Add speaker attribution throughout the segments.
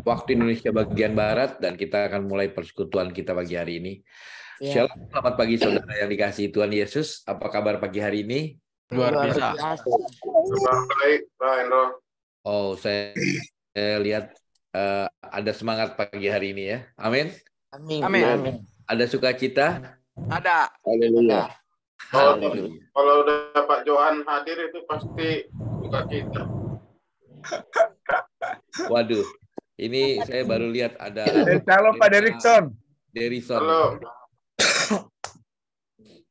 Speaker 1: waktu Indonesia bagian Barat dan kita akan mulai persekutuan kita pagi hari ini.
Speaker 2: Ya.
Speaker 1: Shalom, selamat pagi saudara yang dikasihi Tuhan Yesus. Apa kabar pagi hari ini?
Speaker 3: Luar biasa.
Speaker 4: Baik, Pak Hendro.
Speaker 1: Oh, saya lihat ada semangat pagi hari ini ya. Amin.
Speaker 2: Amin.
Speaker 3: Amin.
Speaker 2: Amin.
Speaker 1: Ada sukacita?
Speaker 3: Ada.
Speaker 4: Haleluya.
Speaker 1: Haleluya.
Speaker 4: Kalau udah Pak Johan hadir itu pasti buka kita.
Speaker 1: Waduh, ini saya baru lihat ada
Speaker 5: Halo Pak Derikson.
Speaker 1: Derikson.
Speaker 4: Halo.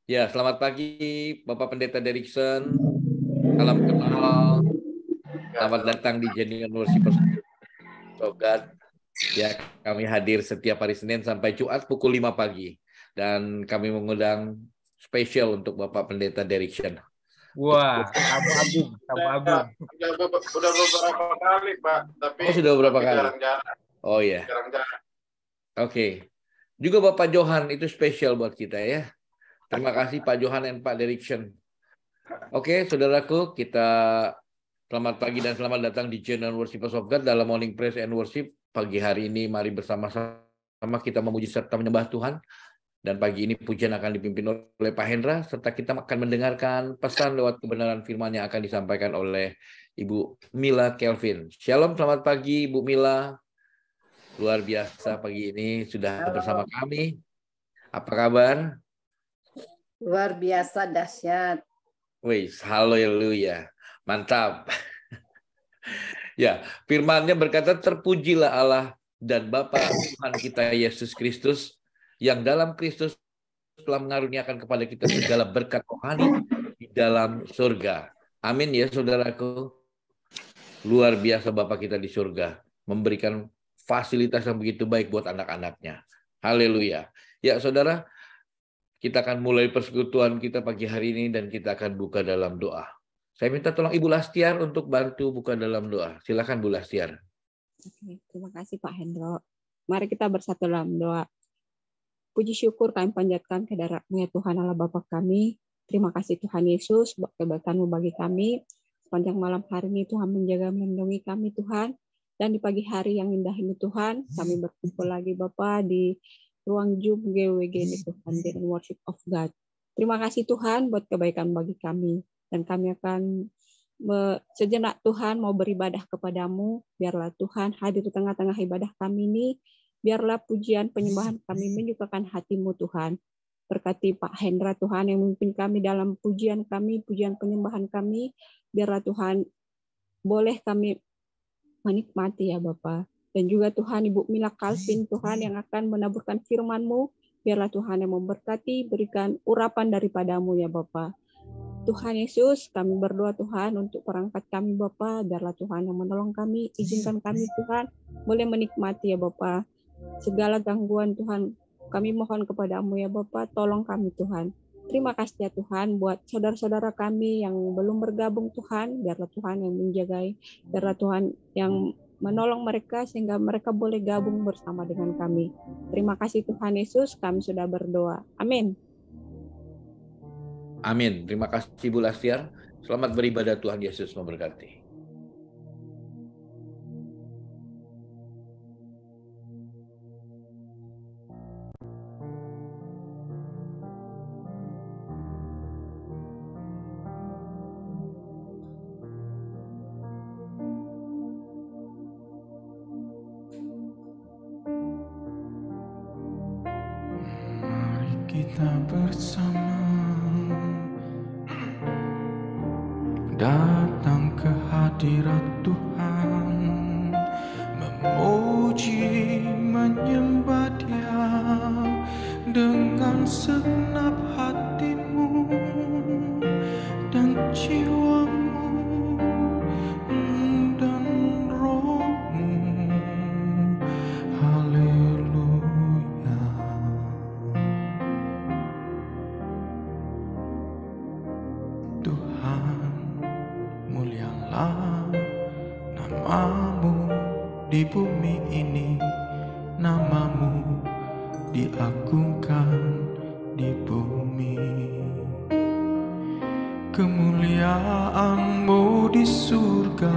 Speaker 1: Ya, selamat pagi Bapak Pendeta Derikson. Salam kenal. Selamat datang di Genuine Worship of God. Ya, kami hadir setiap hari Senin sampai Jumat pukul 5 pagi. Dan kami mengundang spesial untuk Bapak Pendeta Derikson.
Speaker 5: Wah, tamu agung, tamu agung.
Speaker 4: Udah beberapa kali, Pak. Tapi
Speaker 1: Sudah beberapa kali.
Speaker 4: Jarang-jarang.
Speaker 1: Oh ya.
Speaker 4: Jarang-jarang.
Speaker 1: Oke. Juga Bapak Johan itu spesial buat kita ya. Terima kasih Pak Johan dan Pak Derikson. Oke, saudaraku, kita selamat pagi dan selamat datang di Genuine Worship of God dalam Morning Praise and Worship. Pagi hari ini mari bersama-sama kita memuji serta menyembah Tuhan. Dan pagi ini pujian akan dipimpin oleh Pak Hendra, serta kita akan mendengarkan pesan lewat kebenaran firman yang akan disampaikan oleh Ibu Mila Kelvin. Shalom, selamat pagi Ibu Mila. Luar biasa pagi ini sudah bersama kami. Apa kabar?
Speaker 6: Luar biasa dahsyat.
Speaker 1: Wih, haleluya. Mantap. Ya, firman-Nya berkata, terpujilah Allah dan Bapa Tuhan kita Yesus Kristus, yang dalam Kristus telah mengaruniakan kepada kita segala berkat rohani di dalam surga. Amin ya saudaraku. Luar biasa Bapa kita di surga, memberikan fasilitas yang begitu baik buat anak-anaknya. Haleluya. Ya saudara, kita akan mulai persekutuan kita pagi hari ini dan kita akan buka dalam doa. Saya minta tolong Ibu Lastiar untuk bantu buka dalam doa. Silakan Bu Lastiar.
Speaker 7: Oke, terima kasih Pak Hendro. Mari kita bersatu dalam doa. Puji syukur kami panjatkan kehadirat-Mu ya Tuhan Allah Bapa kami. Terima kasih Tuhan Yesus buat kebaikan-Mu bagi kami. Sepanjang malam hari ini Tuhan menjaga melindungi kami Tuhan. Dan di pagi hari yang indah ini Tuhan, kami berkumpul lagi Bapa di ruang Zoom GWG ini Tuhan, di Worship of God. Terima kasih Tuhan buat kebaikan bagi kami. Dan kami akan sejenak Tuhan mau beribadah kepadamu. Biarlah Tuhan hadir di tengah-tengah ibadah kami ini. Biarlah pujian penyembahan kami menyukakan hati-Mu Tuhan. Berkati Pak Hendra Tuhan yang memimpin kami dalam pujian kami, pujian penyembahan kami. Biarlah Tuhan boleh kami menikmati ya Bapa. Dan juga Tuhan Ibu Mila Kelvin Tuhan yang akan menaburkan firman-Mu. Biarlah Tuhan yang memberkati, berikan urapan daripada-Mu ya Bapa. Tuhan Yesus, kami berdoa Tuhan untuk perangkat kami Bapa. Biarlah Tuhan yang menolong kami. Izinkan kami Tuhan boleh menikmati ya Bapa. Segala gangguan Tuhan, kami mohon kepada-Mu ya Bapa, tolong kami Tuhan. Terima kasih ya Tuhan buat saudara-saudara kami yang belum bergabung Tuhan, biarlah Tuhan yang menjagai, biarlah Tuhan yang menolong mereka sehingga mereka boleh gabung bersama dengan kami. Terima kasih Tuhan Yesus, kami sudah berdoa. Amin.
Speaker 1: Amin. Terima kasih Bu Lastiar. Selamat beribadah, Tuhan Yesus memberkati.
Speaker 8: Kita bersama datang ke hadirat Tuhan, memuji menyembah Dia dengan segenap hatimu dan jiwamu dan rohmu. Haleluya. Tuhan, mulialah nama-Mu di bumi ini, nama-Mu diagungkan di bumi. Kemuliaan-Mu di surga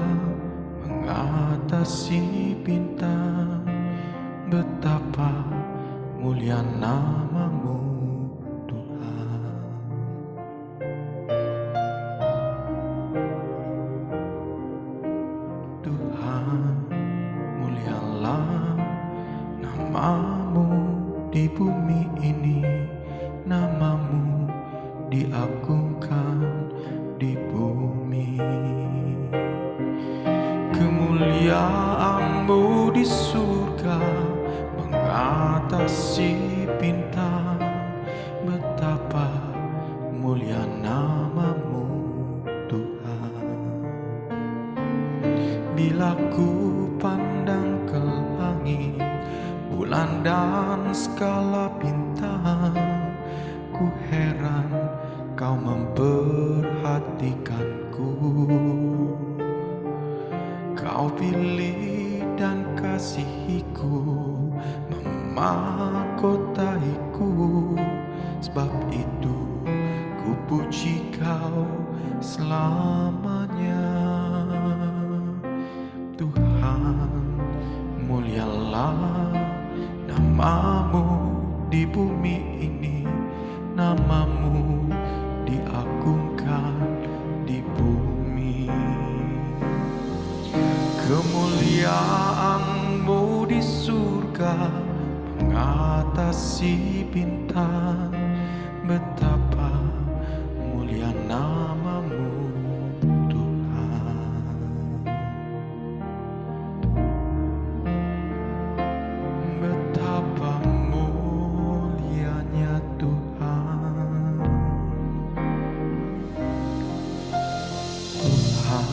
Speaker 8: mengatasi bintang. bumi ini, namamu diagungkan di bumi. Kemuliaanmu di surga mengatasi bintang, betapa mulia namamu Tuhan. Bila ku pandang ke langit, bulan dan skala bintang, ku heran kau memperhatikanku. Kau pilih dan kasihiku, memahkotaiku. Sebab itu ku puji kau selamanya. Tuhan, mulialah namamu di bumi ini, namamu diagungkan di bumi. Kemuliaanmu di surga mengatasi bintang, betapa mulia namamu Tuhan. Betapa mulianya Tuhan. Tuhan,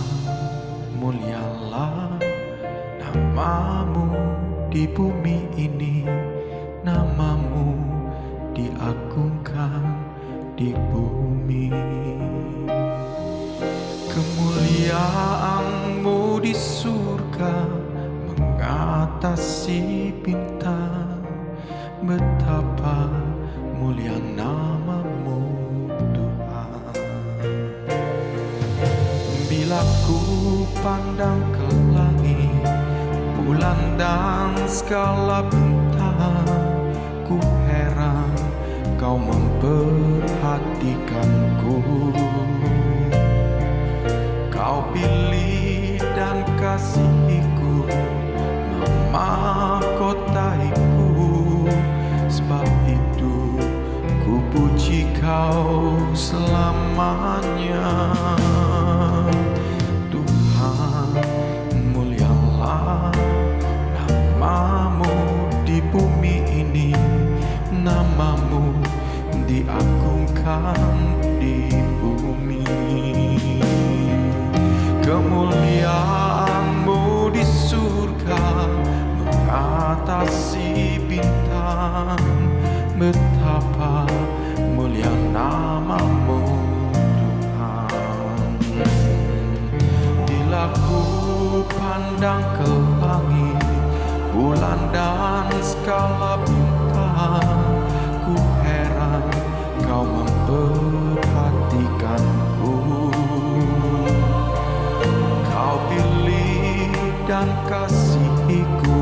Speaker 8: mulialah namamu di bumi ini, namamu diagungkan di bumi. Kemuliaanmu di surga mengatasi bintang, betapa mulia namamu Tuhan. Bila ku pandang ke langit, bulan dan skala bintang, ku heran kau memperhatikanku. Kau pilih dan kasihiku, memahkotaiku. Sebab itu ku puji kau selamanya. Tuhan, mulialah namamu di bumi ini, namamu diagungkan di bumi. Kemuliaanmu di surga mengatasi bintang, betapa mulia namamu Tuhan. Bila ku pandang ke langit, bulan dan skala bintang, ku heran kau memperhatikanku. Kau pilih dan kasihiku,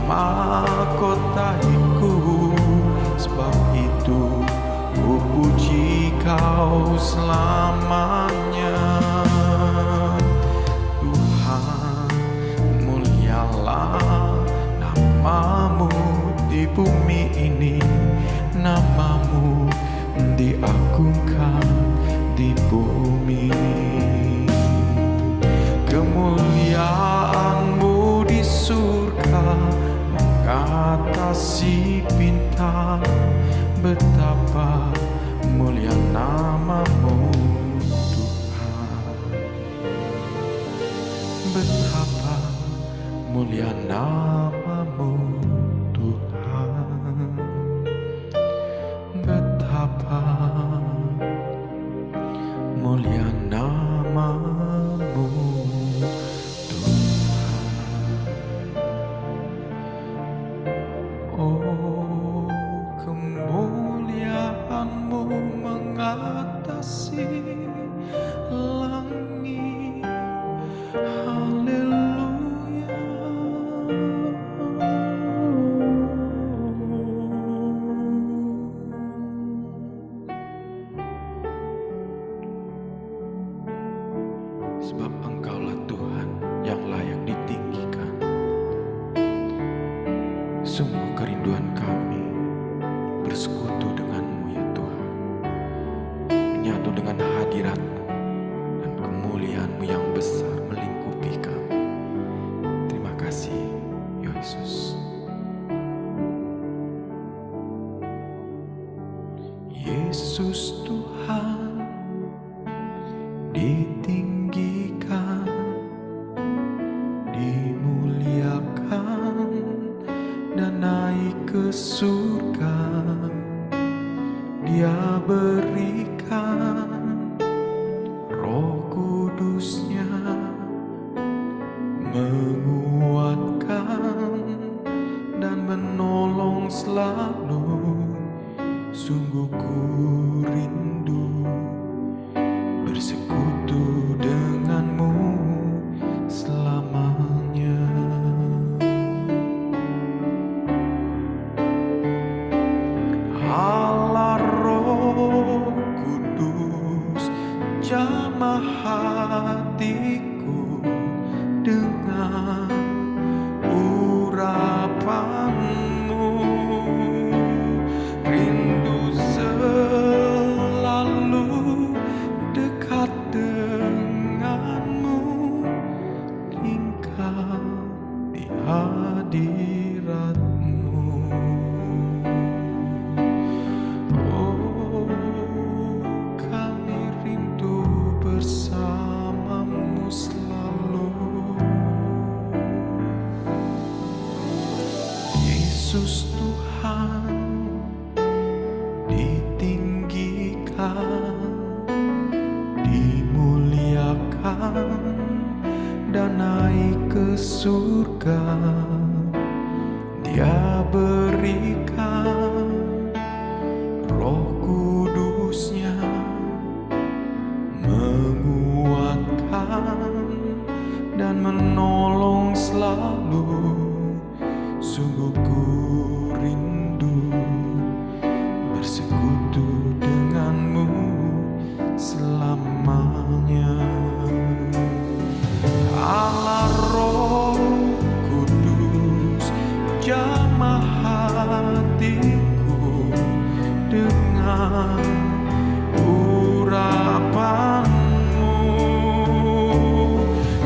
Speaker 8: memahkotaiku. Sebab itu ku puji kau selamanya. Tuhan, mulialah namamu di bumi ini, namamu diagungkan di bumi. Kemuliaanmu di surga mengatasi bintang, betapa mulia namamu Tuhan. Betapa mulia namamu Tuhan. Betapa mulia namamu Tuhan. Oh, kemuliaanmu mengatasi langit. Haleluya. Sebab Engkaulah Tuhan yang layak ditinggikan. Sungguh kerinduan kami Yesus Tuhan ditinggikan, dimuliakan, dan naik ke surga. Dia berikan Roh Kudusnya, menguatkan dan menolong selalu. Sungguh ku rindu bersekutu denganmu selamanya. Allah Roh Kudus, jamah hatiku dengan urapanmu. Rindu selalu dekat denganmu, tinggal di hadiratmu. Oh, kami rindu bersamamu selalu. Yesus Tuhan ditinggikan, dimuliakan, dan naik ke surga. Dia berikan Roh Kudusnya, menguatkan dan menolong selalu. Sungguh ku rindu bersekutu denganmu selamanya. Allah Roh Kudus, jamah hatiku dengan urapanmu.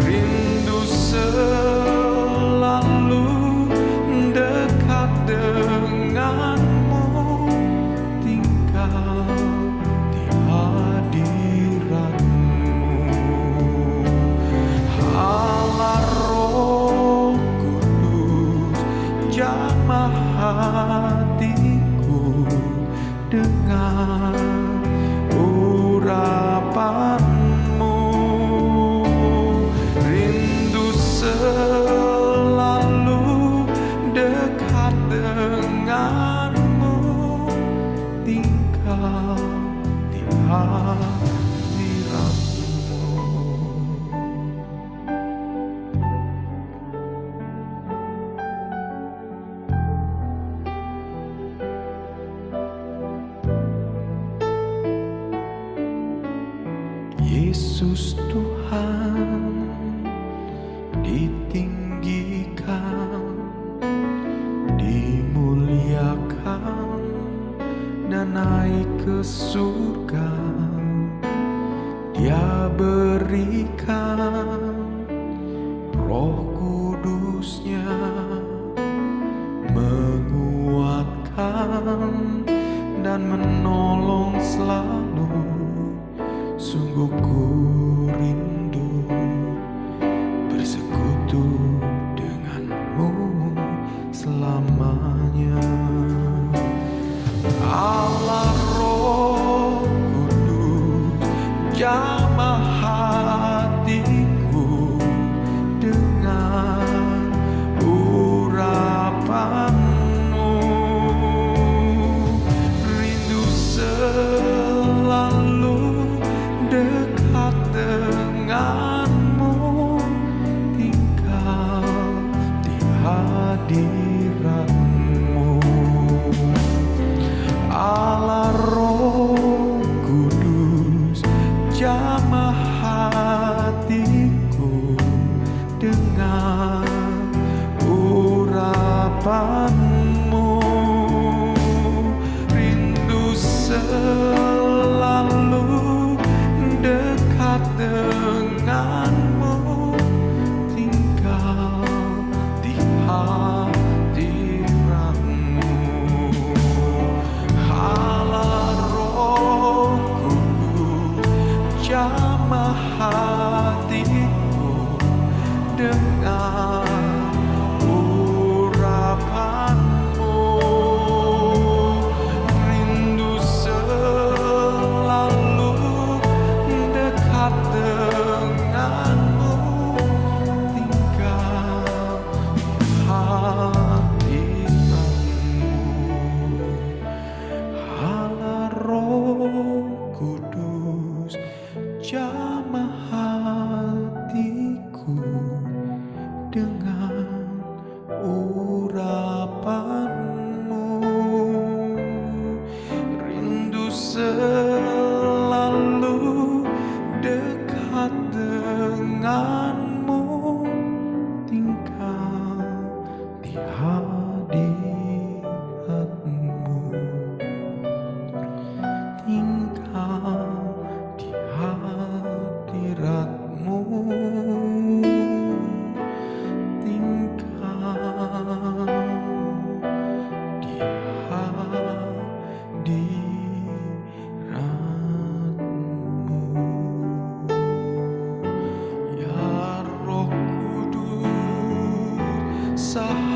Speaker 8: Rindu selalu dekat denganmu, tinggal di hadiratmu. Allah Roh Kudus, jamah hatiku dengan urapanmu. Rindu selalu dekat denganmu, tinggal di hadiratmu. Yesus Tuhan ditinggikan, dimuliakan, dan naik ke surga. Dia berikan Roh Kudusnya, menguatkan dan menolong selalu. Sungguh ku rindu bersekutu denganmu selamanya. Allah Roh Kudus, jamah hatiku dengan urapanmu. Rindu selalu dekat denganmu, tinggal di hadiratmu. Allah Roh Kudus, jamah hatiku dengan urapanmu. Rindu selalu dekat denganmu, tinggal di hadiratmu. Allah Roh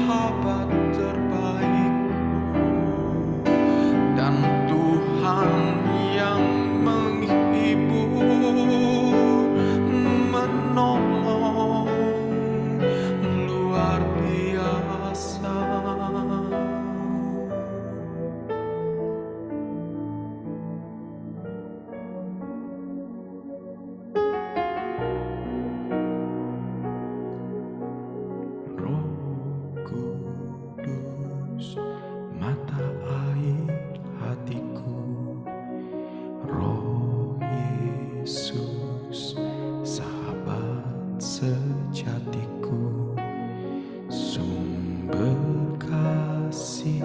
Speaker 8: sahabat terbaikku dan Tuhan yang menghibur, menolong luar biasa. Mata air hatiku, Roh Yesus, sahabat sejatiku, sumber kasih,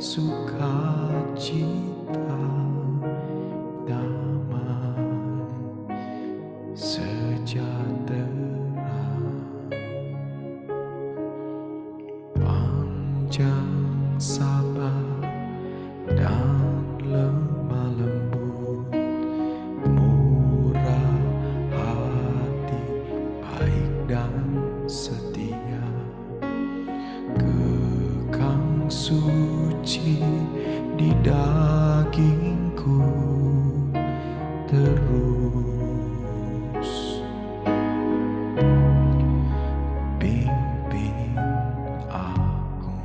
Speaker 8: sukacita, damai, sejahtera, panjang sabar dan lemah lembut, murah hati, baik dan setia, kekang suci di dagingku terus pimpin aku.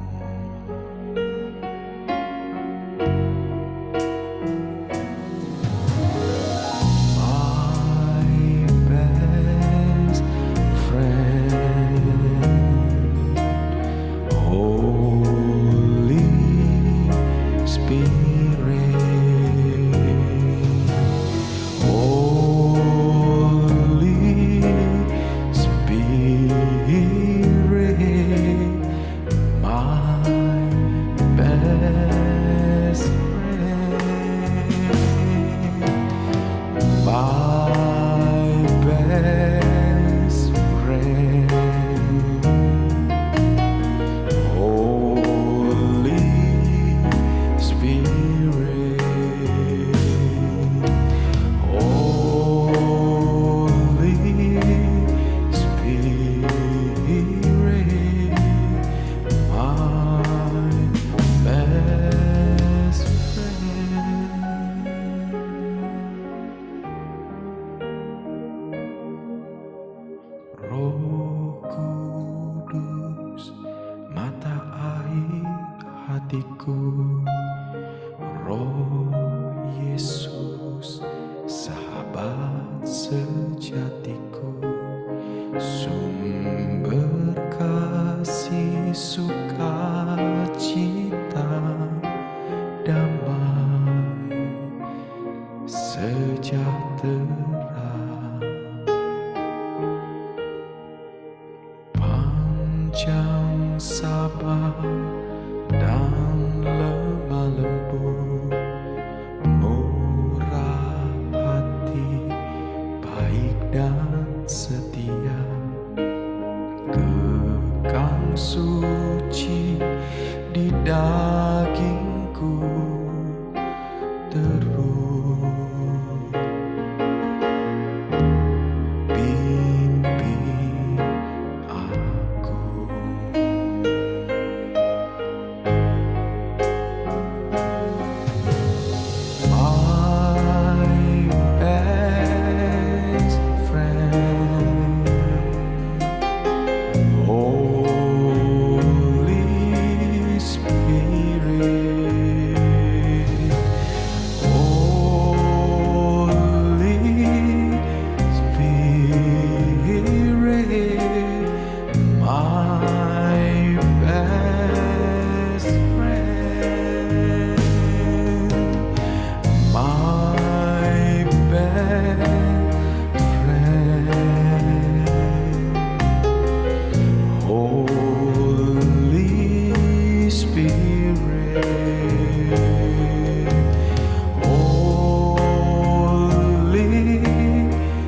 Speaker 8: Roh Kudus, mata air hatiku, Roh Yesus, sahabat sejatiku, sumber kasih, sukacita, damai, sejahtera, panjang sabar dan lemah lembut, murah hati, baik dan setia, kekang suci di dagingku terus pimpin aku. My best friend, Holy Spirit, Holy Spirit, my best friend, my best friend, Holy Spirit, Holy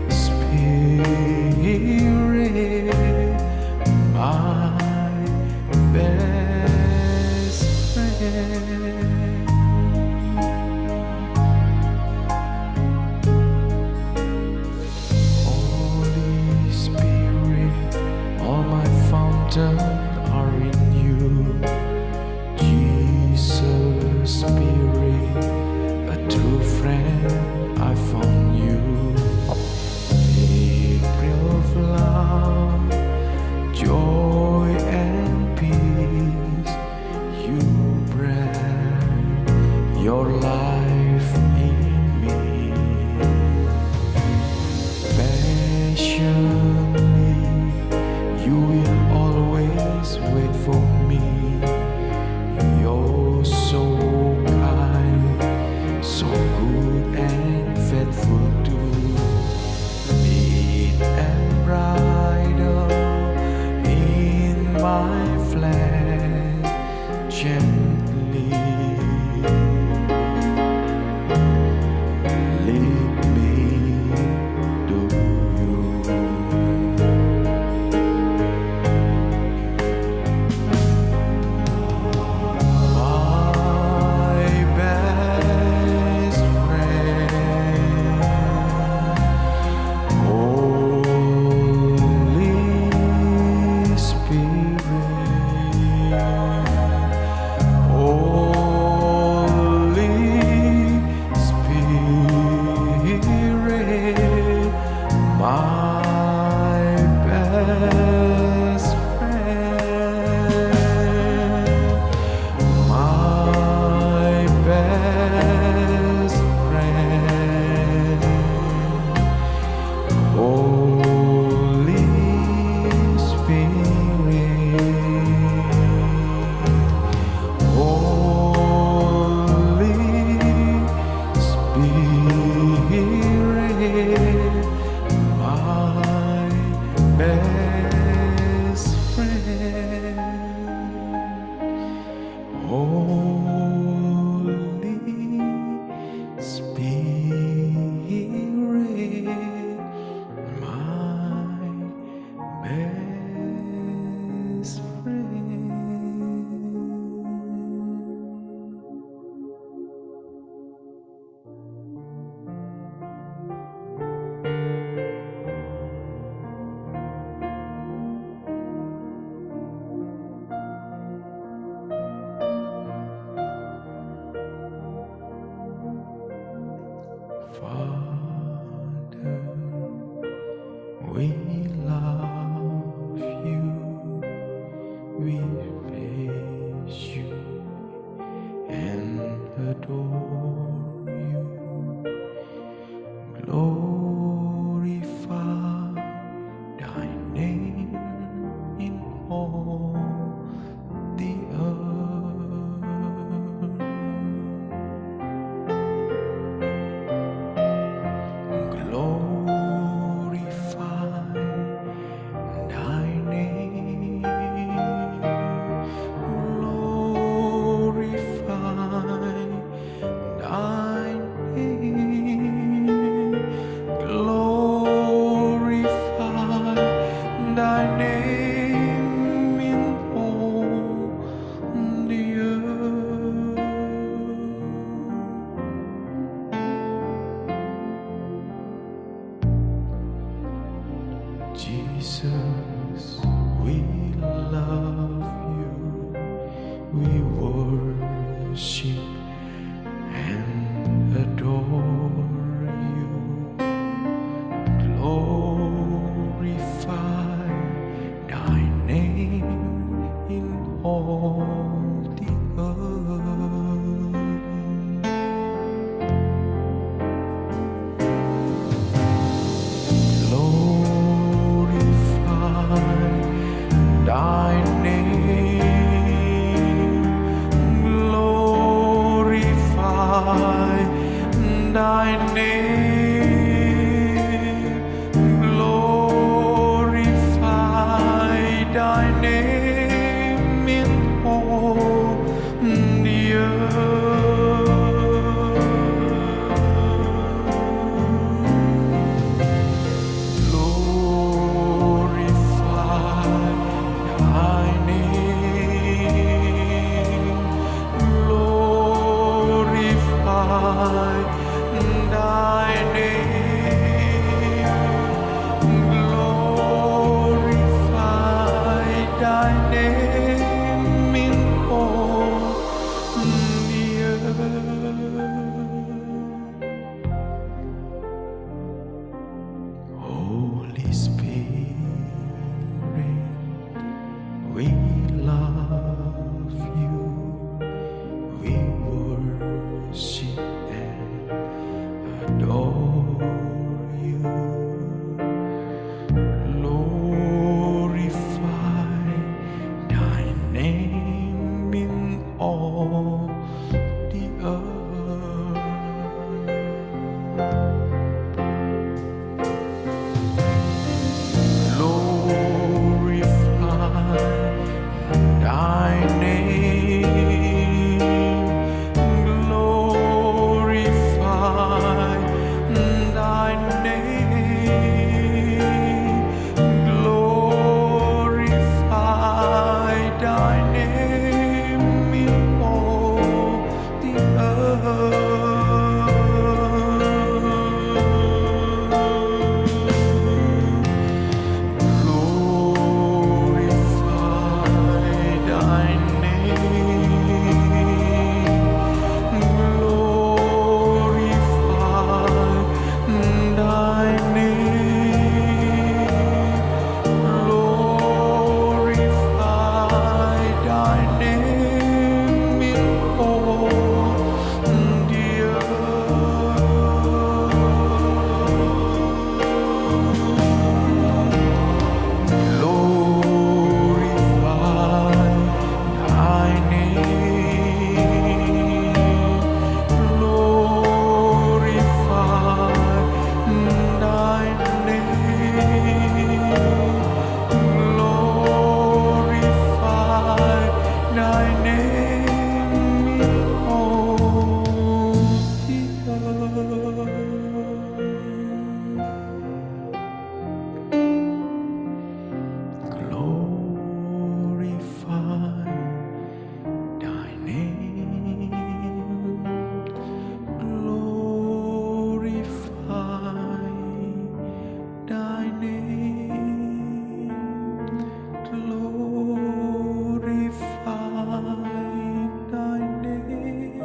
Speaker 8: Spirit, my best friend. Holy Spirit, all my fountain are in you. gently lead me to you. My best friend, Holy Spirit, Holy Spirit, my best friend, my best friend, Holy Spirit, Holy Spirit, my best friend, Holy Spirit, my best friend. Father, we love you, we praise you and adore you. Glorify thy name in all the earth. Glorify thy name. Glorify thy name. Glorify thy name in all the earth. Jesus, we love you, we worship and adore you. Glorify thy name in all the earth. Glorify thy name. Glorify thy name. Glorify thy name in all Thy name in all the earth. Glorify Thy name. Glorify Thy name. Glorify Thy name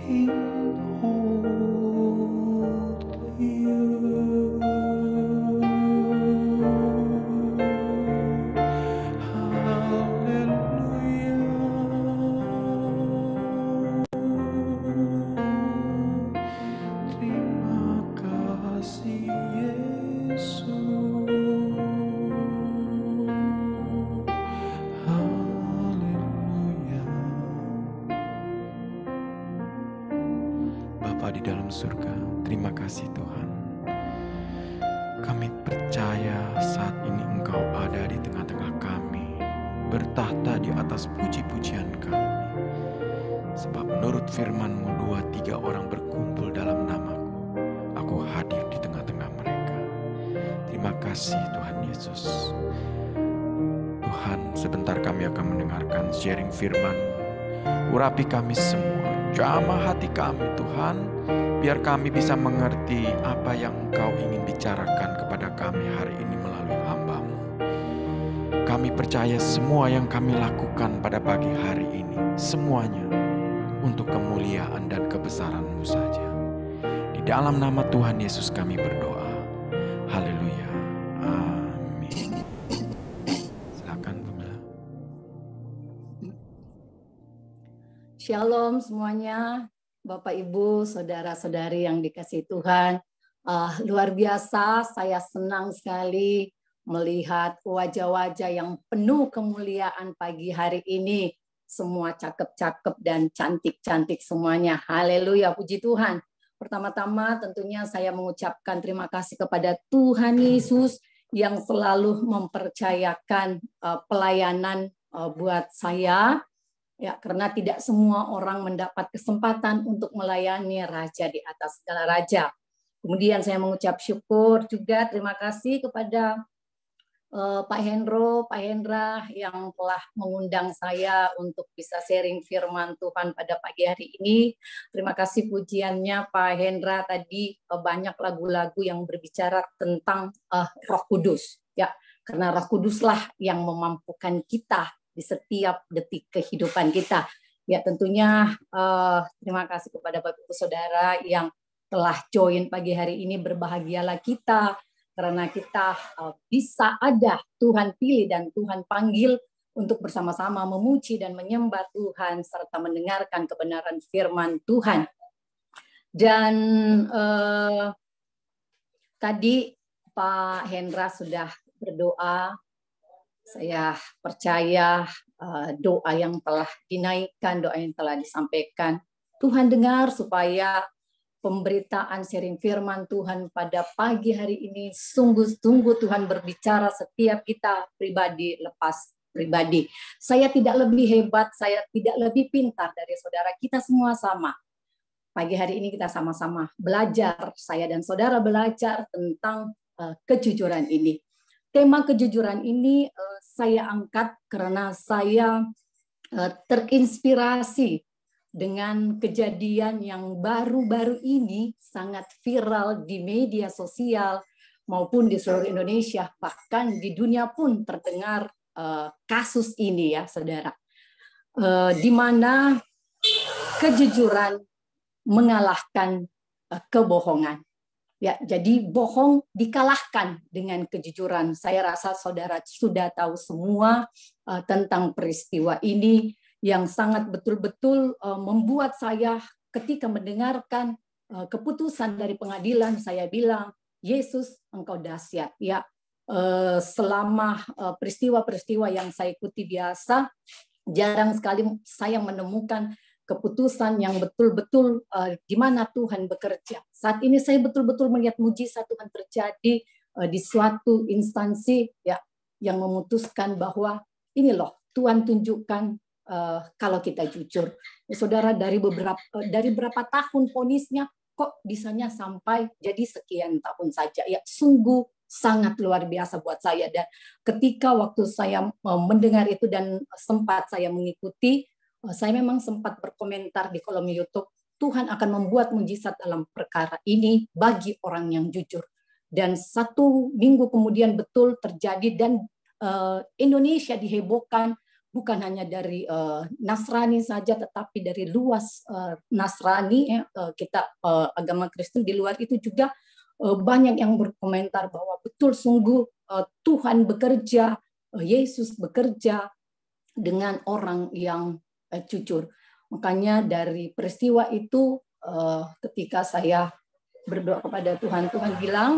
Speaker 8: in all the Bapa di dalam surga, terima kasih Tuhan. Kami percaya saat ini Engkau ada di tengah-tengah kami, bertahta di atas puji-pujian kami. Sebab menurut firman-Mu 2-3 orang berkumpul dalam nama-Ku, Aku hadir di tengah-tengah mereka. Terima kasih Tuhan Yesus. Tuhan, sebentar kami akan mendengarkan sharing firman-Mu. Urapi kami semua, jamah hati kami Tuhan, biar kami bisa mengerti apa yang Engkau ingin bicarakan kepada kami hari ini melalui hamba-Mu. Kami percaya semua yang kami lakukan pada pagi hari ini, semuanya untuk kemuliaan dan kebesaran-Mu saja. Di dalam nama Tuhan Yesus kami berdoa. Haleluya. Amin. Silakan Bu Mila.
Speaker 6: Shalom semuanya, Bapak Ibu, saudara-saudari yang dikasihi Tuhan. Luar biasa, saya senang sekali melihat wajah-wajah yang penuh kemuliaan pagi hari ini. Semua cakep-cakep dan cantik-cantik semuanya. Haleluya, puji Tuhan. Pertama-tama tentunya saya mengucapkan terima kasih kepada Tuhan Yesus yang selalu mempercayakan pelayanan buat saya. Ya, karena tidak semua orang mendapat kesempatan untuk melayani Raja di atas segala raja. Kemudian saya mengucap syukur juga, terima kasih kepada Pak Hendra yang telah mengundang saya untuk bisa sharing firman Tuhan pada pagi hari ini. Terima kasih pujiannya Pak Hendra, tadi banyak lagu-lagu yang berbicara tentang Roh Kudus. Ya, karena Roh Kuduslah yang memampukan kita di setiap detik kehidupan kita. Ya, tentunya terima kasih kepada Bapak Ibu Saudara yang telah join pagi hari ini. Berbahagialah kita karena kita bisa ada Tuhan pilih dan Tuhan panggil untuk bersama-sama memuji dan menyembah Tuhan serta mendengarkan kebenaran firman Tuhan. Dan tadi Pak Hendra sudah berdoa. Saya percaya doa yang telah dinaikkan, doa yang telah disampaikan, Tuhan dengar supaya pemberitaan sharing firman Tuhan pada pagi hari ini sungguh-sungguh Tuhan berbicara setiap kita pribadi lepas pribadi. Saya tidak lebih hebat, saya tidak lebih pintar dari saudara, kita semua sama. Pagi hari ini kita sama-sama belajar, saya dan saudara belajar tentang kejujuran ini. Tema kejujuran ini saya angkat karena saya terinspirasi dengan kejadian yang baru-baru ini sangat viral di media sosial maupun di seluruh Indonesia, bahkan di dunia pun terdengar kasus ini ya saudara, di mana kejujuran mengalahkan kebohongan. Ya, jadi bohong dikalahkan dengan kejujuran. Saya rasa saudara sudah tahu semua tentang peristiwa ini yang sangat betul-betul membuat saya ketika mendengarkan keputusan dari pengadilan, saya bilang, Yesus, engkau dahsyat. Ya, selama peristiwa-peristiwa yang saya ikuti biasa, jarang sekali saya menemukan keputusan yang betul-betul di mana Tuhan bekerja. Saat ini saya betul-betul melihat mujizat Tuhan terjadi di suatu instansi ya yang memutuskan bahwa ini loh Tuhan tunjukkan kalau kita jujur. Ya, saudara, dari berapa tahun vonisnya kok bisanya sampai jadi sekian tahun saja. Ya, sungguh sangat luar biasa buat saya. Dan ketika waktu saya mendengar itu dan sempat saya mengikuti, saya memang sempat berkomentar di kolom YouTube, Tuhan akan membuat mujizat dalam perkara ini bagi orang yang jujur. Dan 1 minggu kemudian betul terjadi dan Indonesia dihebohkan bukan hanya dari Nasrani saja, tetapi dari luas Nasrani, kita agama Kristen di luar itu juga banyak yang berkomentar bahwa betul sungguh Tuhan bekerja, Yesus bekerja dengan orang yang jujur. Makanya dari peristiwa itu ketika saya berdoa kepada Tuhan, Tuhan bilang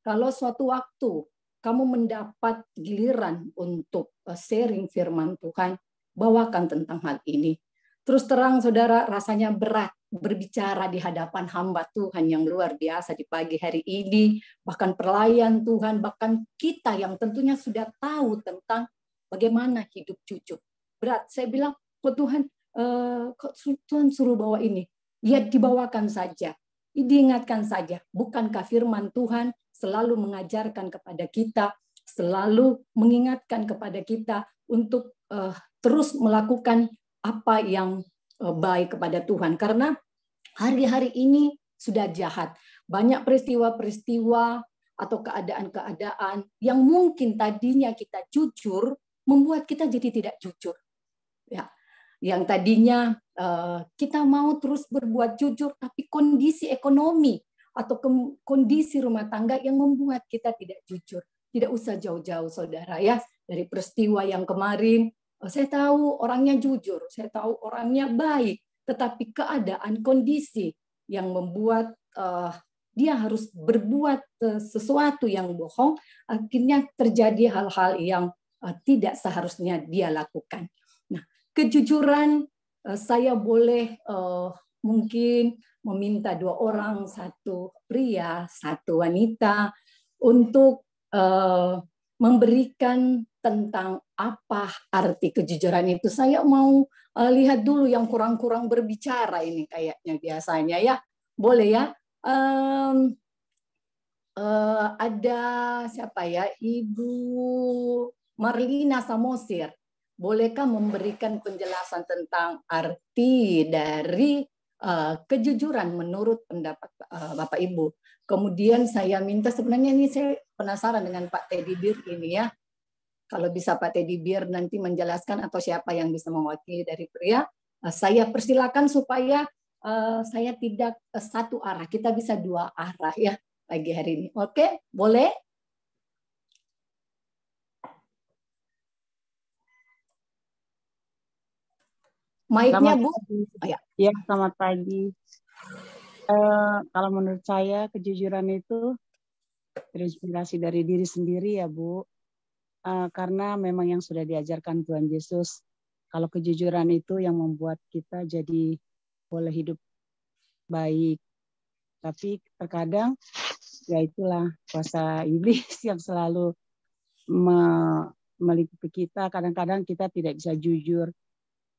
Speaker 6: kalau suatu waktu kamu mendapat giliran untuk sharing firman Tuhan, bawakan tentang hal ini. Terus terang saudara, rasanya berat berbicara di hadapan hamba Tuhan yang luar biasa di pagi hari ini, bahkan pelayan Tuhan, bahkan kita yang tentunya sudah tahu tentang bagaimana hidup jujur. Berat. Saya bilang, kok Tuhan suruh bawa ini? Ya, dibawakan saja. Diingatkan saja. Bukankah firman Tuhan selalu mengajarkan kepada kita, selalu mengingatkan kepada kita untuk terus melakukan apa yang baik kepada Tuhan. Karena hari-hari ini sudah jahat. Banyak peristiwa-peristiwa atau keadaan-keadaan yang mungkin tadinya kita jujur, membuat kita jadi tidak jujur. Ya, yang tadinya kita mau terus berbuat jujur, tapi kondisi ekonomi atau kondisi rumah tangga yang membuat kita tidak jujur. Tidak usah jauh-jauh, saudara ya. Dari peristiwa yang kemarin, saya tahu orangnya jujur, saya tahu orangnya baik, tetapi keadaan kondisi yang membuat dia harus berbuat sesuatu yang bohong, akhirnya terjadi hal-hal yang tidak seharusnya dia lakukan. Nah, kejujuran saya boleh mungkin meminta 2 orang, 1 pria, 1 wanita untuk memberikan tentang apa arti kejujuran itu. Saya mau lihat dulu yang kurang-kurang berbicara ini kayaknya biasanya ya. Boleh ya? Ada siapa ya? Ibu Marlina Samosir. Bolehkah memberikan penjelasan tentang arti dari kejujuran menurut pendapat Bapak Ibu? Kemudian saya minta, sebenarnya ini saya penasaran dengan Pak Teddy Bir ini ya. Kalau bisa Pak Teddy Bir nanti menjelaskan atau siapa yang bisa mewakili dari pria, saya persilakan supaya saya tidak satu arah, kita bisa 2 arah ya pagi hari ini. Oke, boleh? Mic-nya Bu.
Speaker 2: Oh, ya. Ya, selamat pagi. Kalau menurut saya kejujuran itu terinspirasi dari diri sendiri ya Bu. Karena memang yang sudah diajarkan Tuhan Yesus, kalau kejujuran itu yang membuat kita jadi boleh hidup baik. Tapi terkadang ya itulah kuasa iblis yang selalu melingkupi kita. Kadang-kadang kita tidak bisa jujur.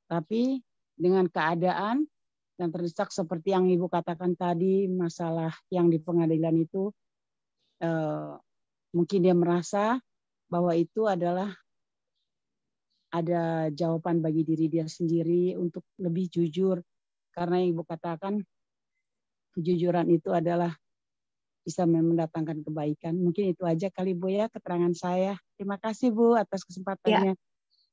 Speaker 2: Tapi dengan keadaan yang terdesak seperti yang Ibu katakan tadi, masalah yang di pengadilan itu, mungkin dia merasa bahwa itu adalah ada jawaban bagi diri dia sendiri untuk lebih jujur. Karena yang Ibu katakan, kejujuran itu adalah bisa mendatangkan kebaikan. Mungkin itu aja kali Bu ya keterangan saya. Terima kasih Bu atas kesempatannya.
Speaker 6: Ya.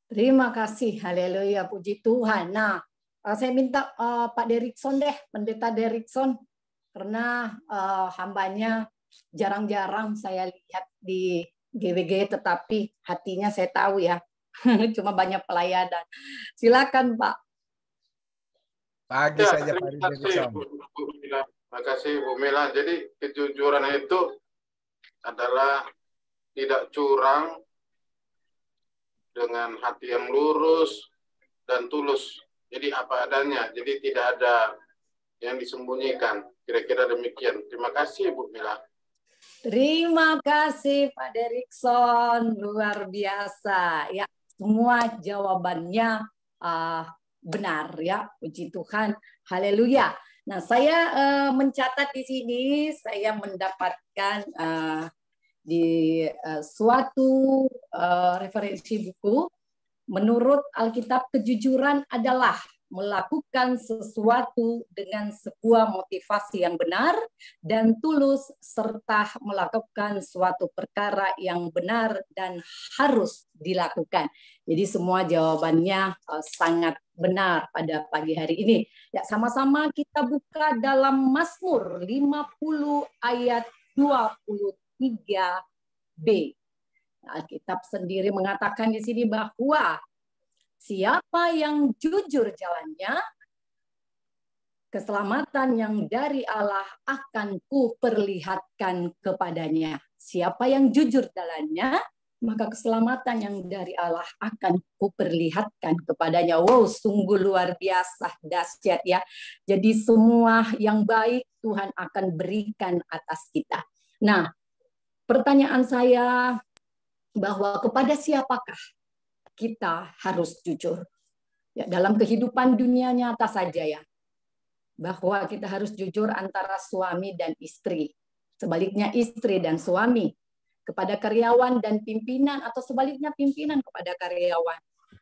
Speaker 6: Terima kasih, haleluya, puji Tuhan. Nah, saya minta Pak Derikson deh, Pendeta Derikson. karena hambanya jarang-jarang saya lihat di GWG, tetapi hatinya saya tahu ya, cuma banyak pelayanan. Silakan Pak.
Speaker 5: Pagi
Speaker 4: Ya,
Speaker 5: saja Pak
Speaker 4: terima kasih
Speaker 5: Ridwan.
Speaker 4: Bu Mila. Terima kasih Bu Mila. Jadi kejujuran itu adalah tidak curang, dengan hati yang lurus dan tulus. Jadi apa adanya. Jadi tidak ada yang disembunyikan. Kira-kira demikian. Terima kasih Bu Mila.
Speaker 6: Terima kasih Pak Derikson, luar biasa ya. Semua jawabannya benar ya, puji Tuhan, haleluya. Nah, saya mencatat di sini, saya mendapatkan di suatu referensi buku, menurut Alkitab kejujuran adalah melakukan sesuatu dengan sebuah motivasi yang benar dan tulus, serta melakukan suatu perkara yang benar dan harus dilakukan. Jadi semua jawabannya sangat benar pada pagi hari ini. Ya, sama-sama kita buka dalam Mazmur 50 ayat 23b. Alkitab sendiri mengatakan di sini bahwa siapa yang jujur jalannya, keselamatan yang dari Allah akan kuperlihatkan kepadanya. Siapa yang jujur jalannya, maka keselamatan yang dari Allah akan kuperlihatkan kepadanya. Wow, sungguh luar biasa, dahsyat ya. Jadi semua yang baik Tuhan akan berikan atas kita. Nah, pertanyaan saya bahwa kepada siapakah kita harus jujur? Ya, dalam kehidupan dunia nyata saja ya, bahwa kita harus jujur antara suami dan istri. Sebaliknya istri dan suami, kepada karyawan dan pimpinan, atau sebaliknya pimpinan kepada karyawan,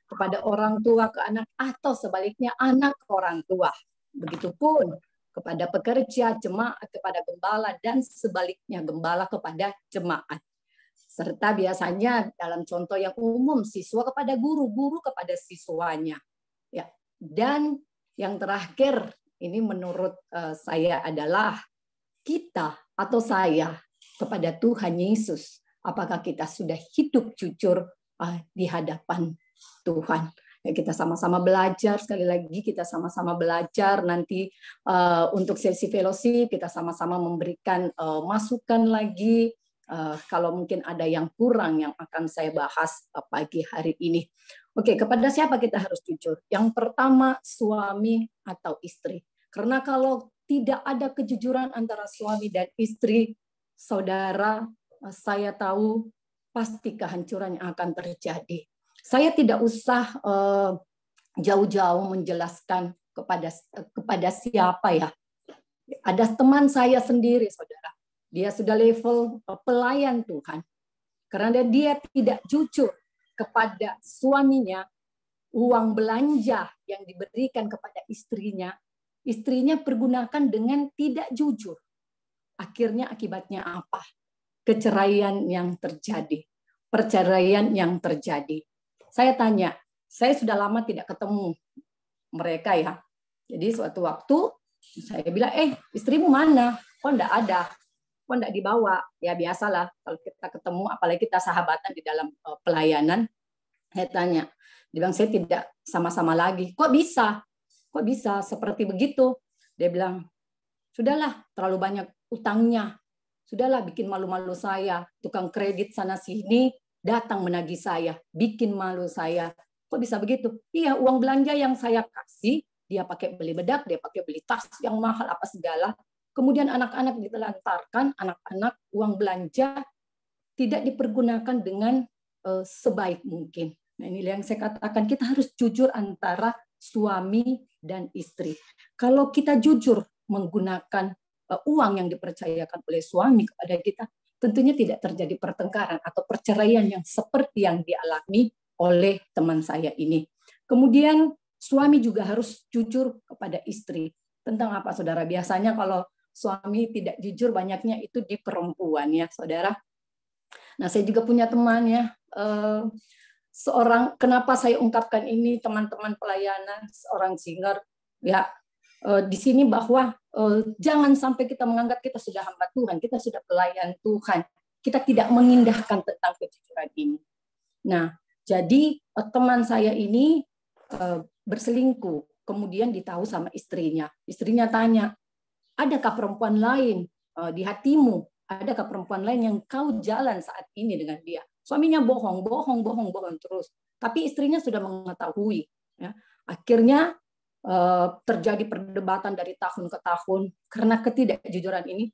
Speaker 6: kepada orang tua ke anak, atau sebaliknya anak ke orang tua. Begitupun kepada pekerja, jemaat kepada gembala, dan sebaliknya gembala kepada jemaat. Serta biasanya dalam contoh yang umum, siswa kepada guru, guru kepada siswanya. Ya. Dan yang terakhir, ini menurut saya adalah kita atau saya kepada Tuhan Yesus. Apakah kita sudah hidup jujur di hadapan Tuhan? Ya, kita sama-sama belajar, sekali lagi kita sama-sama belajar. Nanti untuk sesi fellowship kita sama-sama memberikan masukan lagi. Kalau mungkin ada yang kurang yang akan saya bahas pagi hari ini. Oke, kepada siapa kita harus jujur? Yang pertama, suami atau istri. Karena kalau tidak ada kejujuran antara suami dan istri, saudara, saya tahu pasti kehancuran yang akan terjadi. Saya tidak usah jauh-jauh menjelaskan kepada siapa ya. Ada teman saya sendiri, saudara. Dia sudah level pelayan Tuhan. Karena dia tidak jujur kepada suaminya, uang belanja yang diberikan kepada istrinya, istrinya pergunakan dengan tidak jujur. Akhirnya akibatnya apa? Keceraian yang terjadi. Perceraian yang terjadi. Saya tanya, saya sudah lama tidak ketemu mereka ya. Jadi suatu waktu saya bilang, istrimu mana? Kok enggak ada? Kok enggak dibawa? Ya biasalah kalau kita ketemu, apalagi kita sahabatan di dalam pelayanan. Saya tanya, dia bilang saya tidak sama-sama lagi. Kok bisa? Kok bisa seperti begitu? Dia bilang, sudahlah terlalu banyak utangnya. Sudahlah bikin malu-malu saya. Tukang kredit sana sini datang menagih saya, bikin malu saya. Kok bisa begitu? Iya, uang belanja yang saya kasih, dia pakai beli bedak, dia pakai beli tas yang mahal apa segala. Kemudian anak-anak ditelantarkan, anak-anak uang belanja tidak dipergunakan dengan sebaik mungkin. Nah, ini yang saya katakan, kita harus jujur antara suami dan istri. Kalau kita jujur menggunakan uang yang dipercayakan oleh suami kepada kita, tentunya tidak terjadi pertengkaran atau perceraian yang seperti yang dialami oleh teman saya ini. Kemudian suami juga harus jujur kepada istri. Tentang apa, saudara? Biasanya kalau suami tidak jujur, banyaknya itu di perempuan ya, saudara. Nah, saya juga punya teman ya, seorang, kenapa saya ungkapkan ini, teman-teman pelayanan, seorang singer ya, di sini bahwa jangan sampai kita menganggap kita sudah hamba Tuhan, kita sudah pelayan Tuhan, kita tidak mengindahkan tentang kejujuran ini. Nah, jadi teman saya ini berselingkuh, kemudian ditahu sama istrinya. Istrinya tanya, adakah perempuan lain di hatimu? Adakah perempuan lain yang kau jalan saat ini dengan dia? Suaminya bohong terus. Tapi istrinya sudah mengetahui. Ya. Akhirnya terjadi perdebatan dari tahun ke tahun karena ketidakjujuran ini.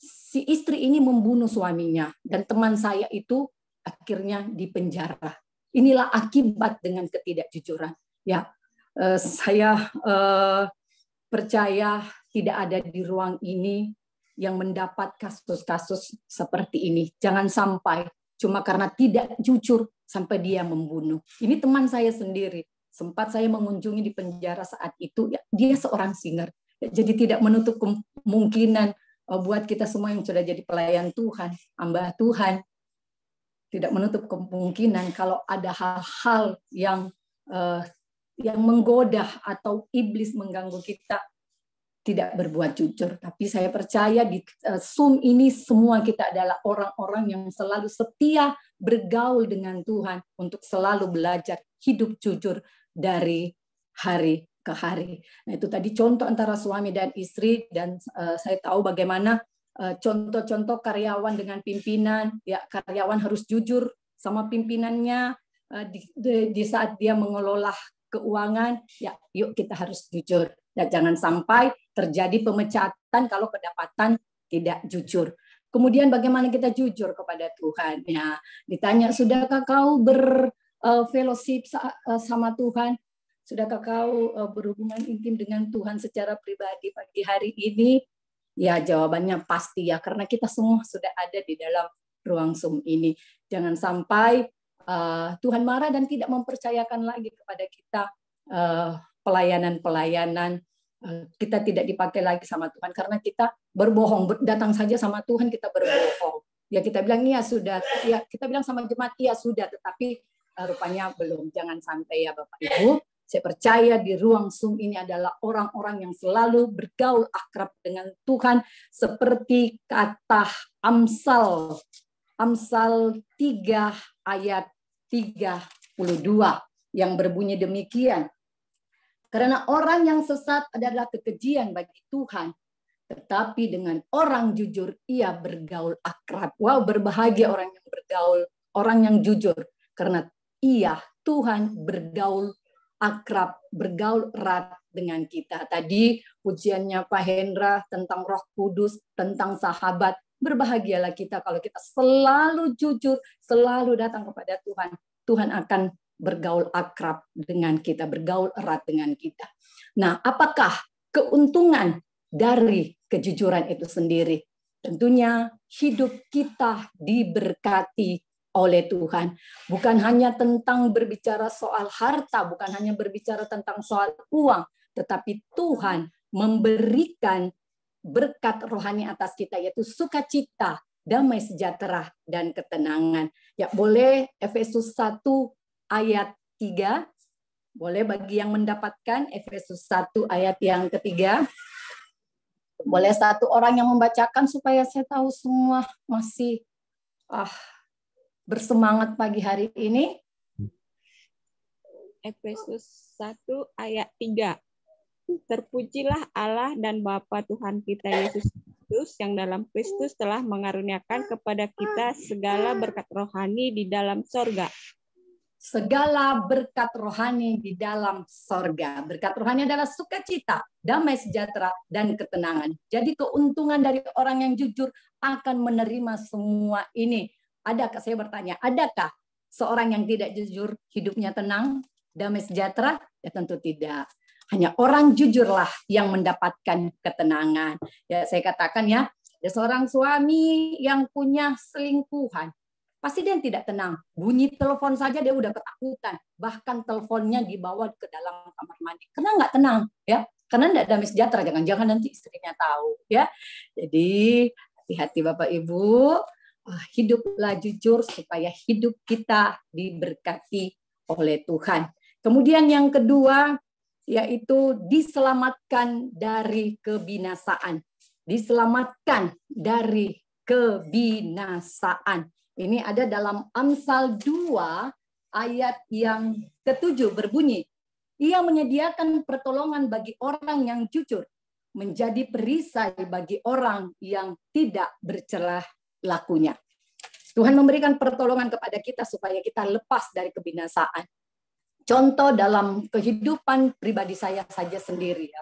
Speaker 6: Si istri ini membunuh suaminya dan teman saya itu akhirnya dipenjara. Inilah akibat dengan ketidakjujuran. Ya, saya percaya tidak ada di ruang ini yang mendapat kasus-kasus seperti ini. Jangan sampai cuma karena tidak jujur sampai dia membunuh. Ini teman saya sendiri. Sempat saya mengunjungi di penjara saat itu. Ya, dia seorang singer. Jadi tidak menutup kemungkinan buat kita semua yang sudah jadi pelayan Tuhan, hamba Tuhan, tidak menutup kemungkinan kalau ada hal-hal yang menggoda atau iblis mengganggu kita, tidak berbuat jujur. Tapi saya percaya di Zoom ini semua kita adalah orang-orang yang selalu setia bergaul dengan Tuhan untuk selalu belajar hidup jujur dari hari ke hari. Nah, itu tadi contoh antara suami dan istri, dan saya tahu bagaimana contoh-contoh karyawan dengan pimpinan. Ya, karyawan harus jujur sama pimpinannya di saat dia mengelola keuangan. Ya, yuk kita harus jujur. Ya, jangan sampai terjadi pemecatan kalau kedapatan tidak jujur. Kemudian bagaimana kita jujur kepada Tuhan? Ya, ditanya, sudahkah kau berfellowship sama Tuhan? Sudahkah kau berhubungan intim dengan Tuhan secara pribadi pagi hari ini? Ya, jawabannya pasti ya, karena kita semua sudah ada di dalam ruang Zoom ini. Jangan sampai Tuhan marah dan tidak mempercayakan lagi kepada kita pelayanan-pelayanan. Kita tidak dipakai lagi sama Tuhan karena kita berbohong. Datang saja sama Tuhan kita berbohong. Ya, kita bilang iya sudah, ya kita bilang sama jemaat iya sudah, tetapi rupanya belum. Jangan sampai ya Bapak Ibu. Saya percaya di ruang Zoom ini adalah orang-orang yang selalu bergaul akrab dengan Tuhan, seperti kata Amsal 3 ayat 32 yang berbunyi demikian. Karena orang yang sesat adalah kekejian bagi Tuhan, tetapi dengan orang jujur ia bergaul akrab. Wow, berbahagia orang yang bergaul, orang yang jujur, karena ia Tuhan bergaul akrab, bergaul erat dengan kita. Tadi pujiannya Pak Hendra tentang Roh Kudus, tentang sahabat. Berbahagialah kita kalau kita selalu jujur, selalu datang kepada Tuhan. Tuhan akan bergaul akrab dengan kita, bergaul erat dengan kita. Nah, apakah keuntungan dari kejujuran itu sendiri? Tentunya hidup kita diberkati oleh Tuhan. Bukan hanya tentang berbicara soal harta, bukan hanya berbicara tentang soal uang, tetapi Tuhan memberikan berkat rohani atas kita, yaitu sukacita, damai sejahtera, dan ketenangan. Ya, boleh Efesus 1 ayat 3. Boleh bagi yang mendapatkan Efesus 1 ayat yang ketiga. Boleh satu orang yang membacakan supaya saya tahu semua masih bersemangat pagi hari ini.
Speaker 7: Efesus 1 ayat 3. Terpujilah Allah dan Bapa Tuhan kita Yesus Kristus yang dalam Kristus telah mengaruniakan kepada kita segala berkat rohani di dalam sorga.
Speaker 6: Segala berkat rohani di dalam sorga. Berkat rohani adalah sukacita, damai sejahtera, dan ketenangan. Jadi keuntungan dari orang yang jujur akan menerima semua ini. Adakah, saya bertanya, adakah seorang yang tidak jujur hidupnya tenang, damai sejahtera? Ya tentu tidak. Hanya orang jujurlah yang mendapatkan ketenangan. Ya, saya katakan ya, ada seorang suami yang punya selingkuhan. Pasti dia tidak tenang. Bunyi telepon saja dia udah ketakutan. Bahkan teleponnya dibawa ke dalam kamar mandi. Karena nggak tenang, ya. Karena nggak damai sejahtera. Jangan-jangan nanti istrinya tahu, ya. Jadi hati-hati Bapak Ibu. Hiduplah jujur supaya hidup kita diberkati oleh Tuhan. Kemudian yang kedua, yaitu diselamatkan dari kebinasaan. Diselamatkan dari kebinasaan. Ini ada dalam Amsal 2 ayat yang ke-7 berbunyi, Ia menyediakan pertolongan bagi orang yang jujur, menjadi perisai bagi orang yang tidak bercelah lakunya. Tuhan memberikan pertolongan kepada kita supaya kita lepas dari kebinasaan. Contoh dalam kehidupan pribadi saya saja sendiri.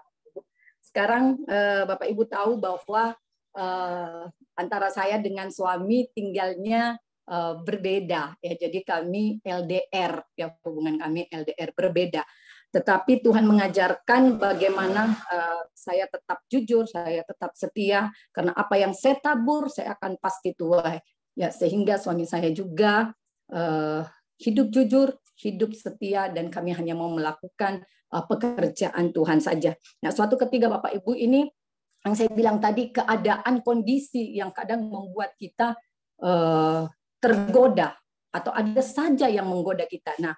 Speaker 6: Sekarang Bapak Ibu tahu bahwa antara saya dengan suami tinggalnya berbeda. Ya, jadi kami LDR, ya, hubungan kami LDR berbeda. Tetapi Tuhan mengajarkan bagaimana saya tetap jujur, saya tetap setia, karena apa yang saya tabur, saya akan pasti tuai. Ya, sehingga suami saya juga hidup jujur, hidup setia, dan kami hanya mau melakukan pekerjaan Tuhan saja. Nah, suatu ketika Bapak Ibu ini, yang saya bilang tadi, keadaan kondisi yang kadang membuat kita tergoda, atau ada saja yang menggoda kita. Nah,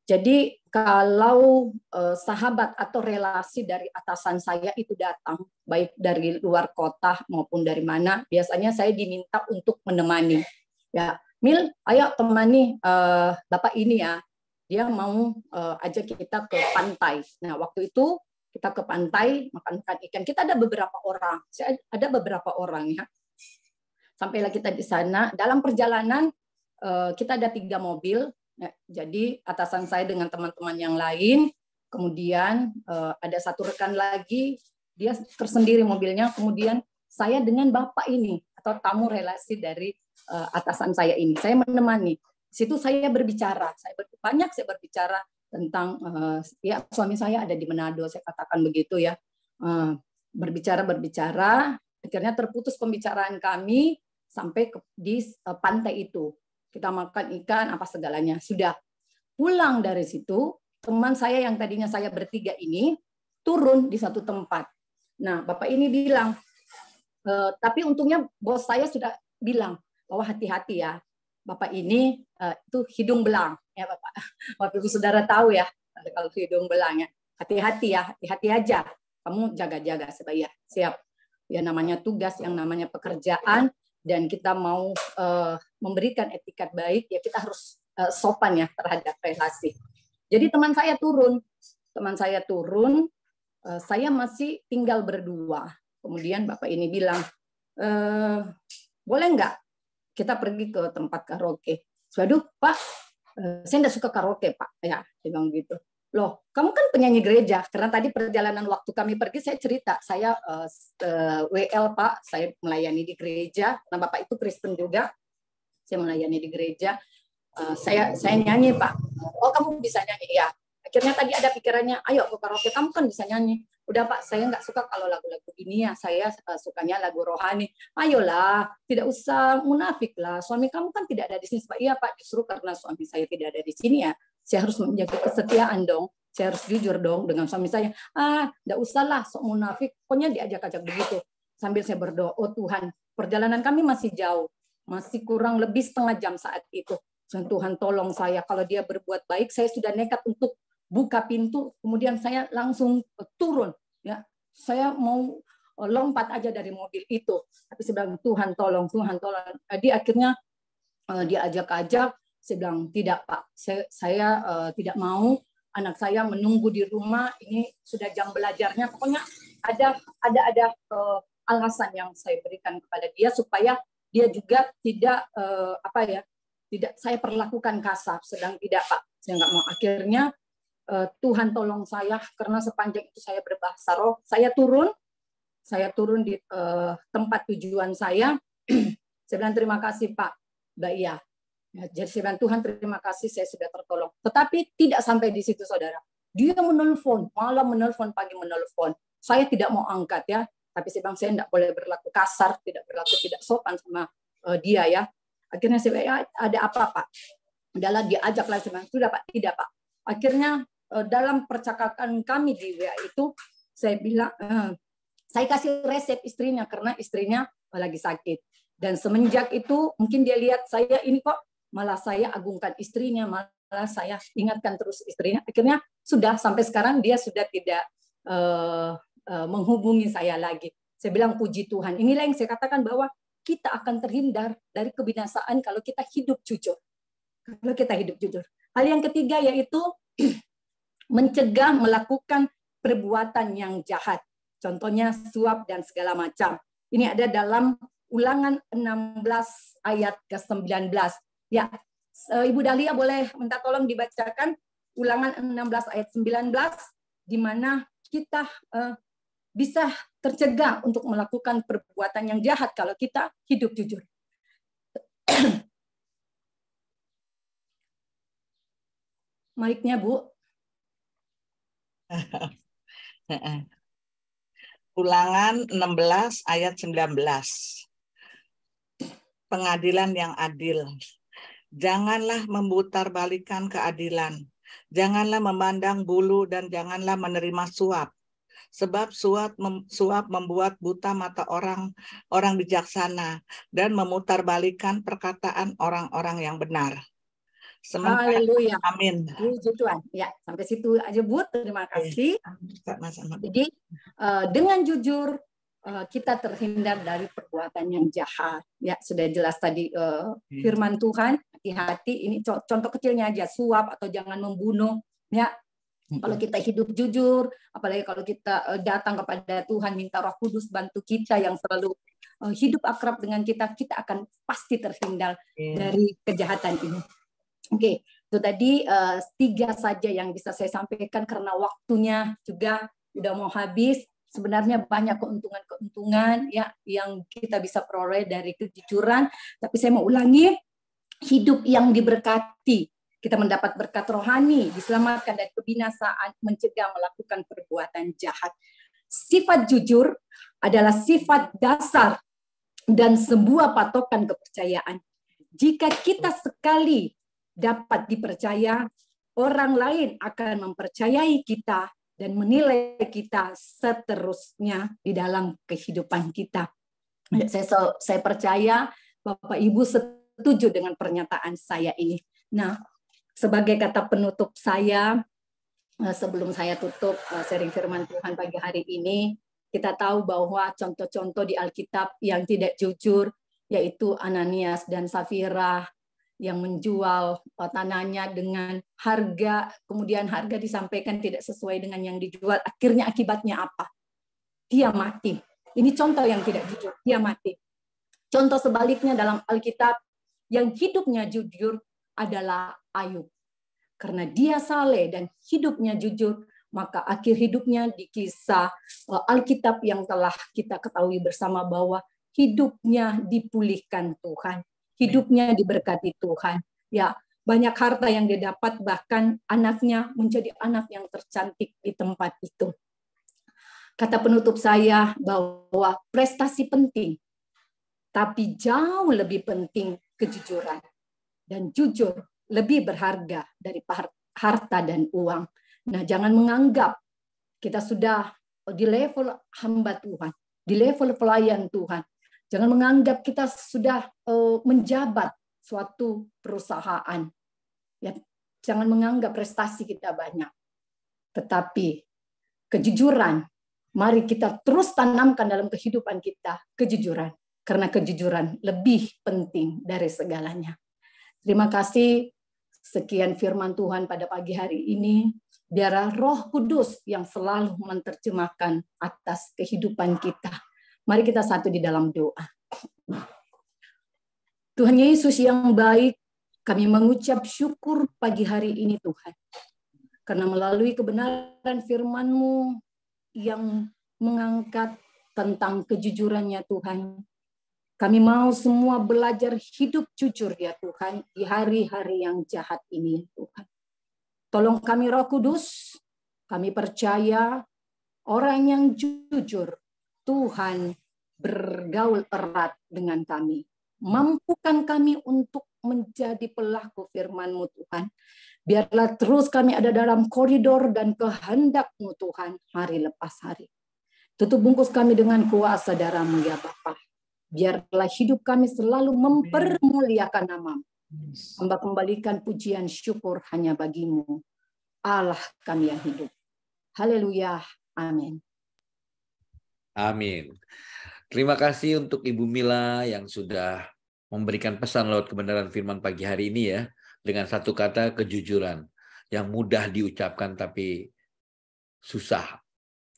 Speaker 6: jadi kalau sahabat atau relasi dari atasan saya itu datang, baik dari luar kota maupun dari mana, biasanya saya diminta untuk menemani. Ya, Mil, ayo temani Bapak ini ya. Dia mau ajak kita ke pantai. Nah, waktu itu kita ke pantai makan ikan. Kita ada beberapa orang. Ada beberapa orang ya. Sampailah kita di sana. Dalam perjalanan kita ada 3 mobil. Ya, jadi atasan saya dengan teman-teman yang lain, kemudian ada satu rekan lagi, dia tersendiri mobilnya, kemudian saya dengan Bapak ini, atau tamu relasi dari atasan saya ini, saya menemani. Situ saya berbicara, saya berbicara tentang ya suami saya ada di Manado, saya katakan begitu ya, berbicara, akhirnya terputus pembicaraan kami sampai di pantai itu. Kita makan ikan, apa segalanya. Sudah pulang dari situ, teman saya yang tadinya saya bertiga ini turun di satu tempat. Nah, Bapak ini bilang, tapi untungnya bos saya sudah bilang bahwa hati-hati ya, Bapak ini itu hidung belang. Ya Bapak, Bapak Ibu Saudara tahu ya, kalau hidung belang ya, hati-hati ya, hati-hati aja. Kamu jaga-jaga supaya siap. Ya namanya tugas, yang namanya pekerjaan, dan kita mau memberikan etikat baik, ya kita harus sopan ya terhadap relasi. Jadi teman saya turun, saya masih tinggal berdua. Kemudian Bapak ini bilang, boleh nggak kita pergi ke tempat karaoke? Waduh Pak, saya nggak suka karaoke Pak. Ya, dia bilang gitu. Loh, kamu kan penyanyi gereja. Karena tadi perjalanan waktu kami pergi, saya cerita, saya WL Pak, saya melayani di gereja. Nah, Bapak itu Kristen juga, saya melayani di gereja. Saya nyanyi Pak. Oh, kamu bisa nyanyi ya. Akhirnya tadi ada pikirannya, ayo ke karaoke, kamu kan bisa nyanyi. Udah Pak, saya nggak suka kalau lagu-lagu ini ya, saya sukanya lagu rohani. Ayolah, tidak usah munafik lah. Suami kamu kan tidak ada di sini. Pak, iya Pak, justru karena suami saya tidak ada di sini ya, saya harus menjaga kesetiaan dong. Saya harus jujur dong dengan suami saya. Nggak usahlah sok munafik. Pokoknya diajak-ajak begitu. Sambil saya berdoa, oh Tuhan, perjalanan kami masih jauh. Masih kurang lebih setengah jam saat itu. Tuhan tolong saya. Kalau dia berbuat baik, saya sudah nekat untuk buka pintu. Kemudian saya langsung turun. Ya, saya mau lompat aja dari mobil itu. Tapi saya bilang, Tuhan tolong, Tuhan tolong. Jadi akhirnya dia ajak-ajak. Saya bilang, tidak Pak, saya tidak mau anak saya menunggu di rumah, ini sudah jam belajarnya. Pokoknya ada alasan yang saya berikan kepada dia supaya dia juga tidak tidak saya perlakukan kasar. Sedang tidak Pak, saya nggak mau. Akhirnya Tuhan tolong saya, karena sepanjang itu saya berbahasa roh. Saya turun di tempat tujuan saya. Saya bilang terima kasih Pak, Mbak Ia. Ya, jadi saya bilang, Tuhan terima kasih saya sudah tertolong. Tetapi tidak sampai di situ saudara. Dia menelpon, malam menelpon, pagi menelpon. Saya tidak mau angkat ya. Tapi saya bilang saya tidak boleh berlaku kasar, tidak sopan sama dia ya. Akhirnya saya bilang, ada apa Pak? Adalah diajak lagi, saya bilang, sudah Pak, tidak Pak. Akhirnya dalam percakapan kami di WA itu, saya bilang, saya kasih resep istrinya, karena istrinya lagi sakit. Dan semenjak itu, mungkin dia lihat saya ini kok, malah saya agungkan istrinya, malah malah saya ingatkan terus istrinya. Akhirnya sudah sampai sekarang dia sudah tidak menghubungi saya lagi. Saya bilang puji Tuhan. Inilah yang saya katakan bahwa kita akan terhindar dari kebinasaan kalau kita hidup jujur. Kalau kita hidup jujur. Hal yang ketiga yaitu mencegah melakukan perbuatan yang jahat. Contohnya suap dan segala macam. Ini ada dalam Ulangan 16 ayat ke-19. Ya, Ibu Dahlia boleh minta tolong dibacakan Ulangan 16 ayat 19, di mana kita bisa tercegah untuk melakukan perbuatan yang jahat kalau kita hidup jujur. Mic-nya, Bu.
Speaker 3: Ulangan 16 ayat 19. Pengadilan yang adil. Janganlah memutarbalikkan keadilan. Janganlah memandang bulu dan janganlah menerima suap. Sebab suap membuat buta mata orang bijaksana dan memutarbalikkan perkataan orang-orang yang benar.
Speaker 6: Haleluya.
Speaker 3: Amin.
Speaker 6: Puji Tuhan. Ya, sampai situ aja, Bu. Terima kasih. Jadi dengan jujur kita terhindar dari perbuatan yang jahat. Ya, sudah jelas tadi firman Tuhan, hati-hati. Ini contoh kecilnya aja, suap atau jangan membunuh. Ya, kalau kita hidup jujur, apalagi kalau kita datang kepada Tuhan, minta Roh Kudus bantu kita yang selalu hidup akrab dengan kita, kita akan pasti terhindar dari kejahatan ini. Oke, itu tadi 3 saja yang bisa saya sampaikan karena waktunya juga udah mau habis. Sebenarnya banyak keuntungan-keuntungan ya yang kita bisa peroleh dari kejujuran, tapi saya mau ulangi, hidup yang diberkati. Kita mendapat berkat rohani, diselamatkan dari kebinasaan, mencegah melakukan perbuatan jahat. Sifat jujur adalah sifat dasar dan sebuah patokan kepercayaan. Jika kita sekali dapat dipercaya, orang lain akan mempercayai kita dan menilai kita seterusnya di dalam kehidupan kita. Saya percaya Bapak Ibu setuju dengan pernyataan saya ini. Nah, sebagai kata penutup saya, sebelum saya tutup sharing firman Tuhan pagi hari ini, kita tahu bahwa contoh-contoh di Alkitab yang tidak jujur, yaitu Ananias dan Safira, yang menjual tanahnya dengan harga, kemudian harga disampaikan tidak sesuai dengan yang dijual, akhirnya akibatnya apa? Dia mati. Ini contoh yang tidak jujur, dia mati. Contoh sebaliknya dalam Alkitab, yang hidupnya jujur adalah Ayub. Karena dia saleh dan hidupnya jujur, maka akhir hidupnya di kisah Alkitab yang telah kita ketahui bersama bahwa hidupnya dipulihkan Tuhan. Hidupnya diberkati Tuhan. Ya, banyak harta yang dia dapat, bahkan anaknya menjadi anak yang tercantik di tempat itu. Kata penutup saya bahwa prestasi penting, tapi jauh lebih penting kejujuran. Dan jujur lebih berharga dari harta dan uang. Nah, jangan menganggap kita sudah di level hamba Tuhan, di level pelayan Tuhan. Jangan menganggap kita sudah menjabat suatu perusahaan. Ya, jangan menganggap prestasi kita banyak. Tetapi kejujuran, mari kita terus tanamkan dalam kehidupan kita kejujuran. Karena kejujuran lebih penting dari segalanya. Terima kasih. Sekian firman Tuhan pada pagi hari ini. Biarlah Roh Kudus yang selalu menerjemahkan atas kehidupan kita. Mari kita satu di dalam doa. Tuhan Yesus yang baik, kami mengucap syukur pagi hari ini Tuhan. Karena melalui kebenaran firman-Mu yang mengangkat tentang kejujurannya Tuhan. Kami mau semua belajar hidup jujur ya Tuhan di hari-hari yang jahat ini Tuhan. Tolong kami Roh Kudus, kami percaya orang yang jujur Tuhan bergaul erat dengan kami. Mampukan kami untuk menjadi pelaku firman-Mu Tuhan. Biarlah terus kami ada dalam koridor dan kehendak-Mu Tuhan hari lepas hari. Tutup bungkus kami dengan kuasa darah-Mu ya Bapa. Biarlah hidup kami selalu mempermuliakan nama-Mu. Hamba kembalikan pujian syukur hanya bagimu, Allah kami yang hidup. Haleluya. Amin.
Speaker 1: Amin. Terima kasih untuk Ibu Mila yang sudah memberikan pesan lewat kebenaran firman pagi hari ini ya. Dengan satu kata, kejujuran. Yang mudah diucapkan tapi susah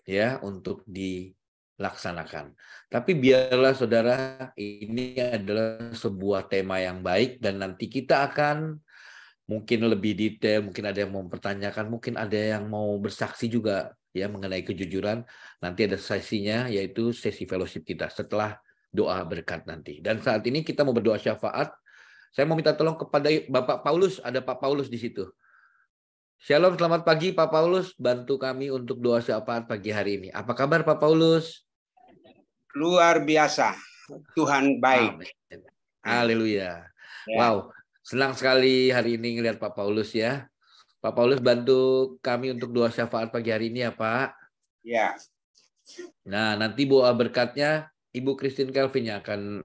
Speaker 1: ya untuk dilaksanakan. Tapi biarlah saudara, ini adalah sebuah tema yang baik dan nanti kita akan mungkin lebih detail, mungkin ada yang mau mempertanyakan, mungkin ada yang mau bersaksi juga ya mengenai kejujuran. Nanti ada sesinya yaitu sesi fellowship kita setelah doa berkat nanti. Dan saat ini kita mau berdoa syafaat. Saya mau minta tolong kepada Bapak Paulus, ada Pak Paulus di situ. Shalom, selamat pagi Pak Paulus, bantu kami untuk doa syafaat pagi hari ini. Apa kabar Pak Paulus?
Speaker 9: Luar biasa, Tuhan baik.
Speaker 1: Amin. Haleluya.
Speaker 9: Ya.
Speaker 1: Wow, senang sekali hari ini ngelihat Pak Paulus ya. Pak Paulus bantu kami untuk doa syafaat pagi hari ini ya Pak.
Speaker 9: Ya.
Speaker 1: Nah, nanti doa berkatnya Ibu Christine Kelvin yang akan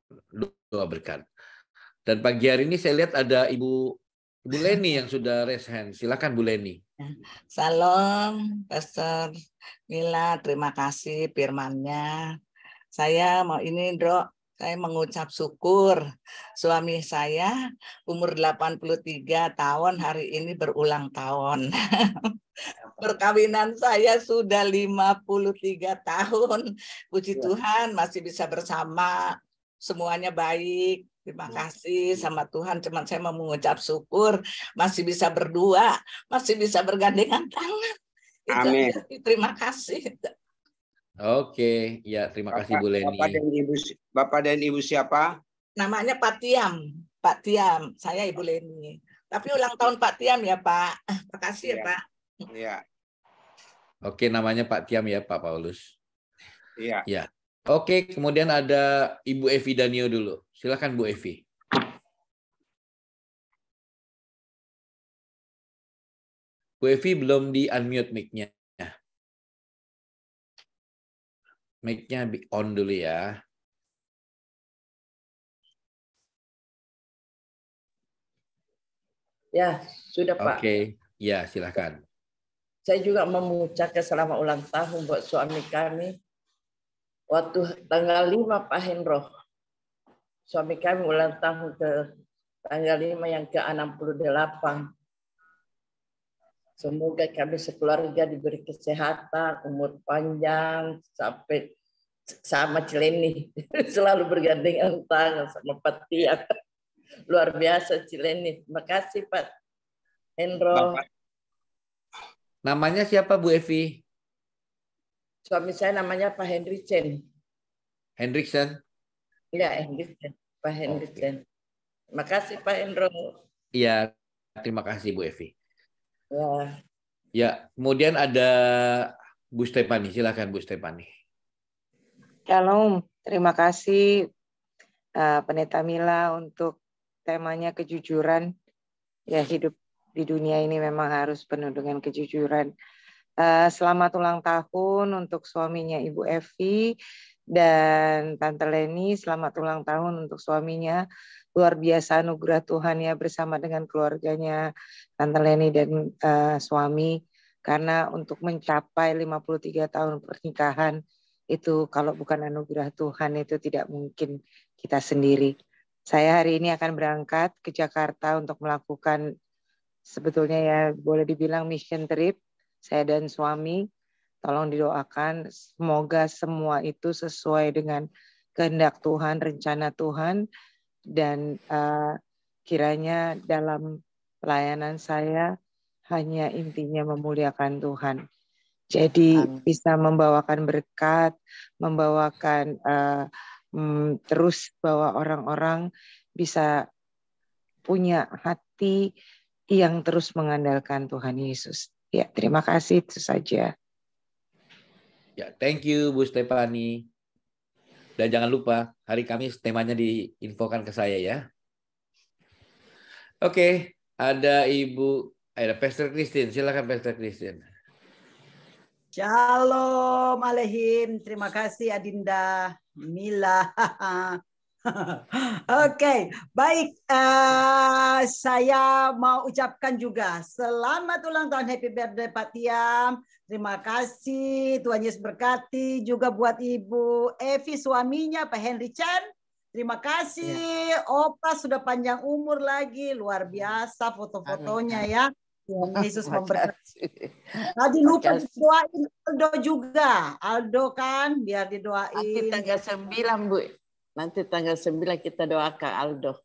Speaker 1: doa berkat. Dan pagi hari ini saya lihat ada Ibu Leni yang sudah raise hand. Silakan Bu Leni.
Speaker 3: Salam, Pastor Mila. Terima kasih firman-Nya. Saya mau ini, Dok. Saya mengucap syukur. Suami saya umur 83 tahun, hari ini berulang tahun. Perkawinan saya sudah 53 tahun. Puji Tuhan masih bisa bersama. Semuanya baik. Terima kasih sama Tuhan. Cuman saya mau mengucap syukur masih bisa berdua, masih bisa bergandengan tangan.
Speaker 9: Amin.
Speaker 3: Terima kasih.
Speaker 1: Oke, ya terima kasih Bu Leni.
Speaker 9: Bapak dan Ibu siapa?
Speaker 3: Namanya Pak Tiam. Pak Tiam, saya Ibu Leni. Tapi ulang tahun Pak Tiam ya Pak. Terima kasih ya Pak.
Speaker 9: Iya.
Speaker 1: Oke, namanya Pak Tiam ya Pak Paulus.
Speaker 9: Iya.
Speaker 1: Ya. Oke, kemudian ada Ibu Evi Danio dulu. Silakan Bu Evi. Bu Evi belum di-unmute mic-nya. Mic-nya on dulu ya.
Speaker 10: Ya, sudah Pak.
Speaker 1: Oke, ya silakan.
Speaker 10: Saya juga mengucapkan selamat ulang tahun buat suami kami. Waktu tanggal 5 Pak Hendro, suami kami ulang tahun ke tanggal 5 yang ke-68. Semoga kami sekeluarga diberi kesehatan, umur panjang, sampai sama Cileni. Selalu bergandengan tangan sama Pak Tiam. Luar biasa Cileni. Terima kasih Pak Hendro.
Speaker 1: Namanya siapa Bu Evi?
Speaker 10: Suami saya namanya Pak Hendriksen.
Speaker 1: Hendriksen?
Speaker 10: Ya, Hendriksen. Pak Hendriksen. Terima kasih Pak Hendro.
Speaker 1: Iya, terima kasih Bu Evi.
Speaker 10: Ya.
Speaker 1: Ya, kemudian ada Bu Stefani. Silakan Bu Stefani.
Speaker 11: Shalom, terima kasih Pendeta Mila untuk temanya kejujuran. Ya, hidup di dunia ini memang harus penuh dengan kejujuran. Selamat ulang tahun untuk suaminya Ibu Evi dan Tante Leni. Selamat ulang tahun untuk suaminya. Luar biasa anugerah Tuhan ya bersama dengan keluarganya Tante Leni dan suami. Karena untuk mencapai 53 tahun pernikahan itu kalau bukan anugerah Tuhan itu tidak mungkin kita sendiri. Saya hari ini akan berangkat ke Jakarta untuk melakukan sebetulnya ya boleh dibilang mission trip. Saya dan suami, tolong didoakan semoga semua itu sesuai dengan kehendak Tuhan, rencana Tuhan, dan kiranya dalam pelayanan saya hanya intinya memuliakan Tuhan. Jadi bisa membawakan berkat, membawakan terus bahwa orang-orang bisa punya hati yang terus mengandalkan Tuhan Yesus. Ya, terima kasih, itu saja.
Speaker 1: Ya, thank you Bu Stefani. Dan jangan lupa hari Kamis temanya diinfokan ke saya ya. Oke, ada Pastor Christine. Silakan Pastor Christine.
Speaker 12: Shalom Alehim. Terima kasih Adinda Mila. Oke, baik. Saya mau ucapkan juga selamat ulang tahun, happy birthday Pak Tiam. Terima kasih, Tuhan Yesus berkati. Juga buat Ibu Evi, suaminya Pak Henry Chan. Terima kasih, Opa sudah panjang umur lagi, luar biasa foto-fotonya ya. Tuhan Yesus memberkati. Tadi lupa doain Aldo juga. Aldo kan, biar didoain.
Speaker 10: Nanti tanggal 9, Bu. Nanti tanggal 9 kita doakan Aldo.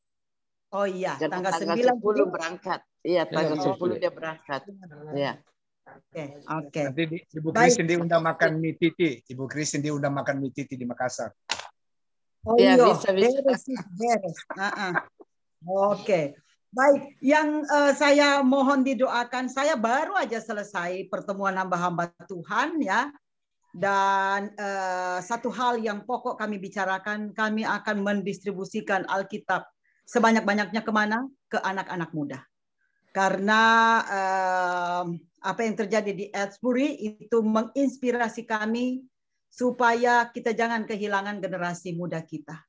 Speaker 12: Oh iya,
Speaker 10: dan
Speaker 12: tanggal
Speaker 10: 10
Speaker 12: 9
Speaker 10: berangkat. Iya, tanggal 10 dia berangkat. Iya.
Speaker 12: Oke.
Speaker 5: Nanti Ibu Kristin diundang makan mie titi. Ibu Kristin diundang makan mie titi di Makassar.
Speaker 12: Oh iya, beres. Oke. Baik, yang saya mohon didoakan, saya baru aja selesai pertemuan hamba-hamba Tuhan ya. Dan satu hal yang pokok kami bicarakan, kami akan mendistribusikan Alkitab sebanyak-banyaknya kemana? Ke anak-anak muda. Karena apa yang terjadi di Edsbury itu menginspirasi kami supaya kita jangan kehilangan generasi muda kita.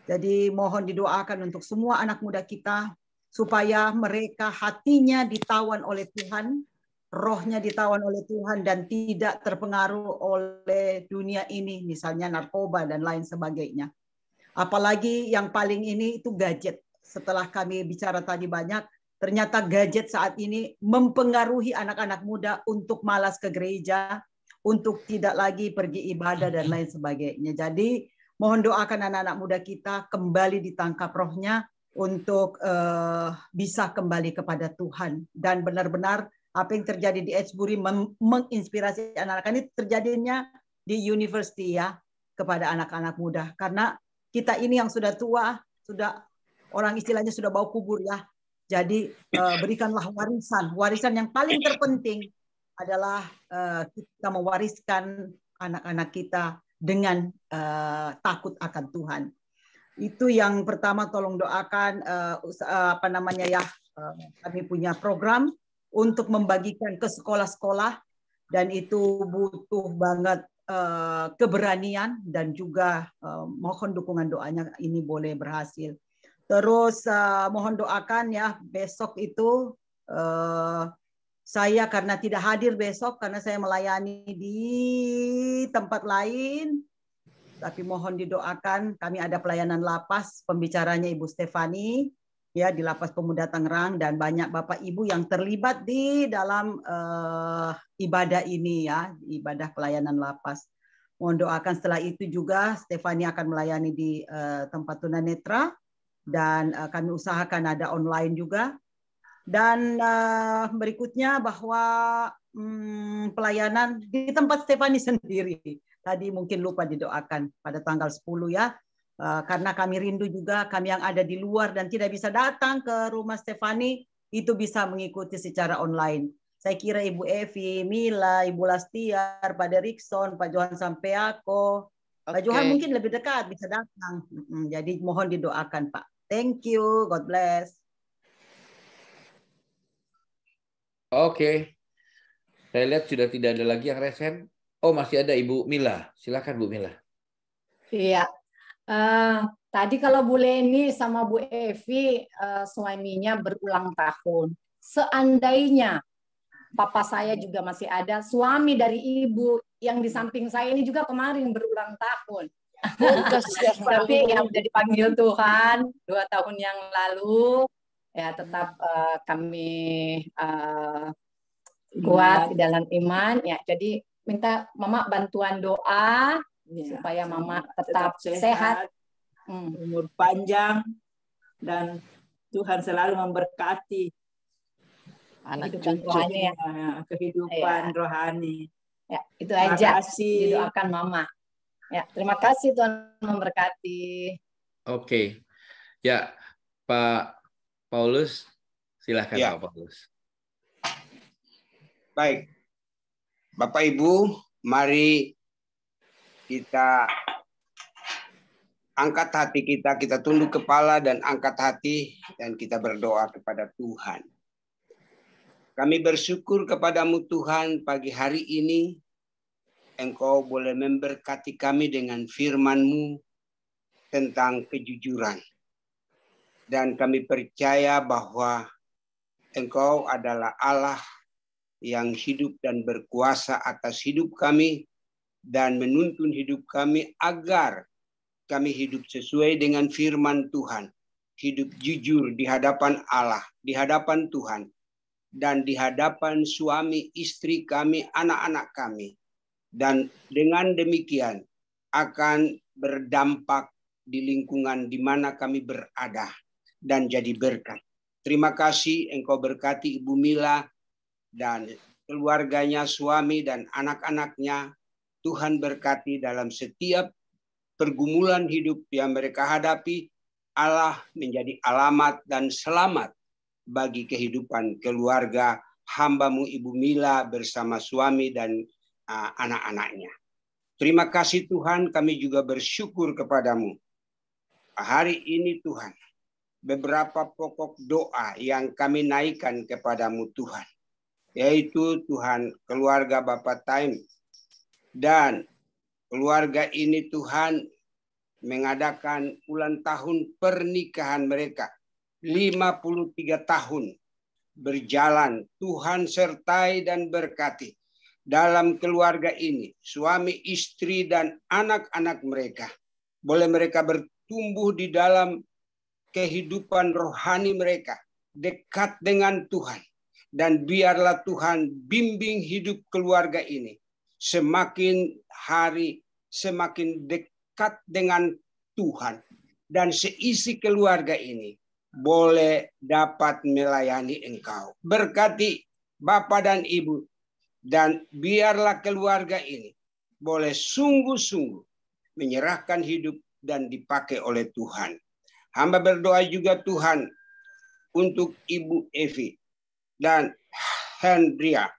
Speaker 12: Jadi mohon didoakan untuk semua anak muda kita supaya mereka hatinya ditawan oleh Tuhan, rohnya ditawan oleh Tuhan dan tidak terpengaruh oleh dunia ini, misalnya narkoba dan lain sebagainya. Apalagi yang paling ini itu gadget. Setelah kami bicara tadi banyak, ternyata gadget saat ini mempengaruhi anak-anak muda untuk malas ke gereja, untuk tidak lagi pergi ibadah dan lain sebagainya. Jadi mohon doakan anak-anak muda kita kembali ditangkap rohnya untuk bisa kembali kepada Tuhan. Dan benar-benar apa yang terjadi di Edsbury menginspirasi anak-anak ini terjadinya di university ya kepada anak-anak muda. Karena kita ini yang sudah tua, sudah orang istilahnya sudah bau kubur ya. Jadi berikanlah warisan yang paling terpenting adalah kita mewariskan anak-anak kita dengan takut akan Tuhan. Itu yang pertama, tolong doakan kami punya program untuk membagikan ke sekolah-sekolah dan itu butuh banget keberanian dan juga mohon dukungan doanya ini boleh berhasil. Terus mohon doakan ya besok itu saya karena tidak hadir besok karena saya melayani di tempat lain. Tapi mohon didoakan, kami ada pelayanan lapas, pembicaranya Ibu Stefani, ya di Lapas Pemuda Tangerang, dan banyak Bapak Ibu yang terlibat di dalam ibadah ini ya, ibadah pelayanan lapas. Mohon doakan setelah itu juga Stefani akan melayani di tempat tunanetra, dan kami usahakan ada online juga. Dan berikutnya bahwa pelayanan di tempat Stefani sendiri. Tadi mungkin lupa didoakan pada tanggal 10 ya. Karena kami rindu juga, kami yang ada di luar dan tidak bisa datang ke rumah Stefani, itu bisa mengikuti secara online. Saya kira Ibu Evi, Mila, Ibu Lastiar, Pak Derikson, Pak Johan Sampeako, Pak Johan mungkin lebih dekat, bisa datang. Jadi mohon didoakan Pak. Thank you, God bless.
Speaker 1: Oke. Saya lihat sudah tidak ada lagi yang resen. Oh, masih ada Ibu Mila. Silakan Bu Mila.
Speaker 6: Iya. Tadi kalau Bu Leni sama Bu Evi suaminya berulang tahun. Seandainya papa saya juga masih ada, suami dari ibu yang di samping saya ini juga kemarin berulang tahun. Tapi ya udah dipanggil Tuhan 2 tahun yang lalu. Ya tetap kami kuat di dalam iman. Ya jadi minta Mama bantuan doa supaya Mama tetap sehat,
Speaker 3: umur panjang, dan Tuhan selalu memberkati kehidupan rohani.
Speaker 6: Ya, itu aja didoakan Mama. Ya, terima kasih Tuhan memberkati.
Speaker 1: Oke. Ya, Pak Paulus, silakan
Speaker 9: ya.
Speaker 1: Pak Paulus.
Speaker 9: Baik. Bapak Ibu, mari kita angkat hati kita, kita tunduk kepala dan angkat hati dan kita berdoa kepada Tuhan. Kami bersyukur kepadamu Tuhan pagi hari ini. Engkau boleh memberkati kami dengan firman-Mu. tentang kejujuran. Dan kami percaya bahwa Engkau adalah Allah yang hidup dan berkuasa atas hidup kami dan menuntun hidup kami agar kami hidup sesuai dengan firman Tuhan. Hidup jujur di hadapan Allah, di hadapan Tuhan, dan di hadapan suami, istri kami, anak-anak kami. Dan dengan demikian akan berdampak di lingkungan di mana kami berada dan jadi berkat. Terima kasih Engkau berkati Ibu Mila dan keluarganya, suami dan anak-anaknya. Tuhan berkati dalam setiap pergumulan hidup yang mereka hadapi. Allah menjadi alamat dan selamat bagi kehidupan keluarga hamba-Mu Ibu Mila bersama suami dan anak-anaknya. Terima kasih Tuhan, kami juga bersyukur kepadamu. Hari ini Tuhan, beberapa pokok doa yang kami naikkan kepadamu Tuhan. Yaitu Tuhan keluarga Bapak Taim. Dan keluarga ini Tuhan mengadakan ulang tahun pernikahan mereka. 53 tahun berjalan. Tuhan sertai dan berkati. Dalam keluarga ini, suami, istri, dan anak-anak mereka. Boleh mereka bertumbuh di dalam kehidupan rohani mereka, dekat dengan Tuhan. Dan biarlah Tuhan bimbing hidup keluarga ini. Semakin hari, semakin dekat dengan Tuhan. Dan seisi keluarga ini boleh dapat melayani Engkau. Berkati Bapak dan Ibu. Dan biarlah keluarga ini boleh sungguh-sungguh menyerahkan hidup dan dipakai oleh Tuhan. Hamba berdoa juga Tuhan untuk Ibu Evi dan Hendria.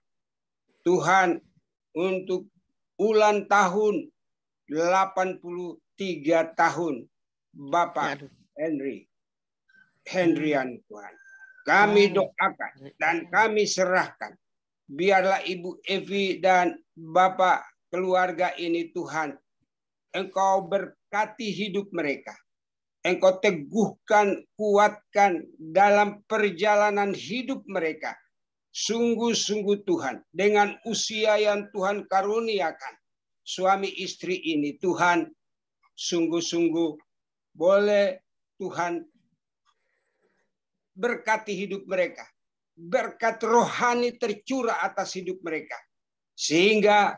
Speaker 9: Tuhan untuk ulang tahun 83 tahun Bapak Hendrian Tuhan. Kami doakan dan kami serahkan. Biarlah Ibu Evi dan Bapak keluarga ini Tuhan. Engkau berkati hidup mereka. Engkau teguhkan, kuatkan dalam perjalanan hidup mereka. Sungguh-sungguh Tuhan, dengan usia yang Tuhan karuniakan, suami istri ini Tuhan, sungguh-sungguh boleh Tuhan berkati hidup mereka. Berkat rohani tercurah atas hidup mereka. Sehingga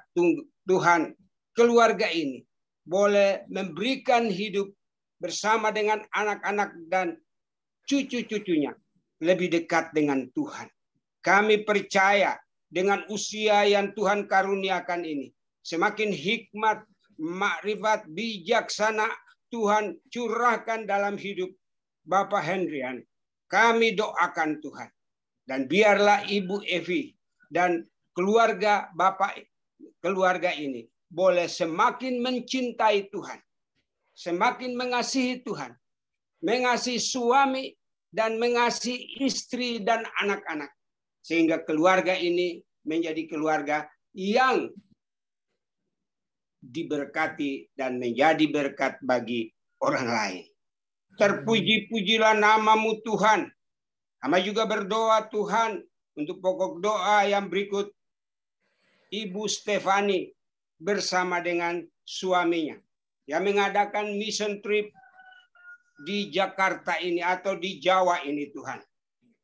Speaker 9: Tuhan, keluarga ini boleh memberikan hidup bersama dengan anak-anak dan cucu-cucunya lebih dekat dengan Tuhan. Kami percaya dengan usia yang Tuhan karuniakan ini, semakin hikmat, makrifat, bijaksana Tuhan curahkan dalam hidup Bapak Hendrian. Kami doakan Tuhan. Dan biarlah Ibu Evi dan keluarga Bapak keluarga ini boleh semakin mencintai Tuhan. Semakin mengasihi Tuhan, mengasihi suami dan mengasihi istri dan anak-anak. Sehingga keluarga ini menjadi keluarga yang diberkati dan menjadi berkat bagi orang lain. Terpuji-pujilah nama-Mu Tuhan. Hamba juga berdoa Tuhan untuk pokok doa yang berikut. Ibu Stefani bersama dengan suaminya yang mengadakan mission trip di Jakarta ini atau di Jawa ini Tuhan.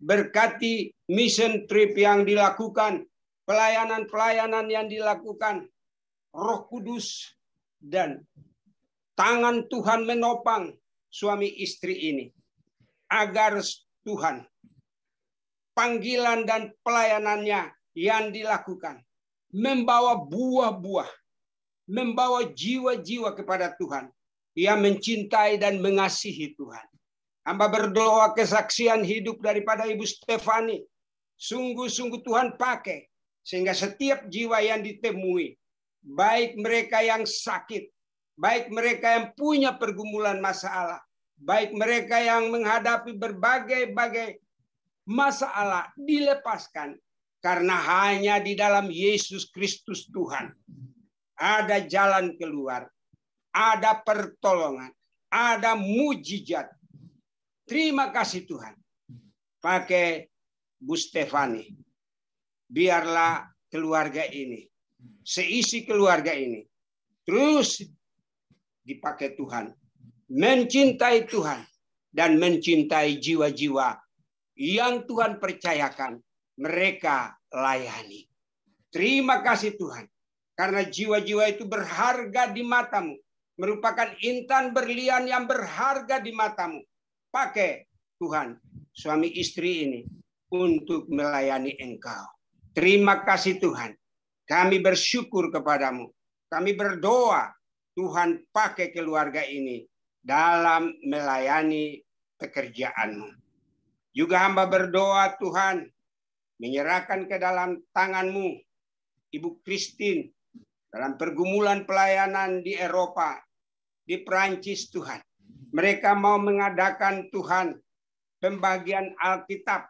Speaker 9: Berkati mission trip yang dilakukan, pelayanan-pelayanan yang dilakukan, Roh Kudus dan tangan Tuhan menopang suami istri ini. Agar Tuhan, panggilan dan pelayanannya yang dilakukan membawa buah-buah, membawa jiwa-jiwa kepada Tuhan yang mencintai dan mengasihi Tuhan. Hamba berdoa kesaksian hidup daripada Ibu Stefani. Sungguh-sungguh Tuhan pakai. Sehingga setiap jiwa yang ditemui, baik mereka yang sakit, baik mereka yang punya pergumulan masalah, baik mereka yang menghadapi berbagai-bagai masalah, dilepaskan. Karena hanya di dalam Yesus Kristus Tuhan ada jalan keluar, ada pertolongan, ada mujizat. Terima kasih Tuhan. Pakai Bu Stefani. Biarlah keluarga ini, seisi keluarga ini, terus dipakai Tuhan. Mencintai Tuhan dan mencintai jiwa-jiwa yang Tuhan percayakan mereka layani. Terima kasih Tuhan. Karena jiwa-jiwa itu berharga di matamu. Merupakan intan berlian yang berharga di matamu. Pakai Tuhan suami istri ini untuk melayani Engkau. Terima kasih Tuhan. Kami bersyukur kepadamu. Kami berdoa Tuhan pakai keluarga ini dalam melayani pekerjaan-Mu. Juga hamba berdoa Tuhan menyerahkan ke dalam tangan-Mu Ibu Christine dalam pergumulan pelayanan di Eropa, di Perancis Tuhan. Mereka mau mengadakan Tuhan pembagian Alkitab.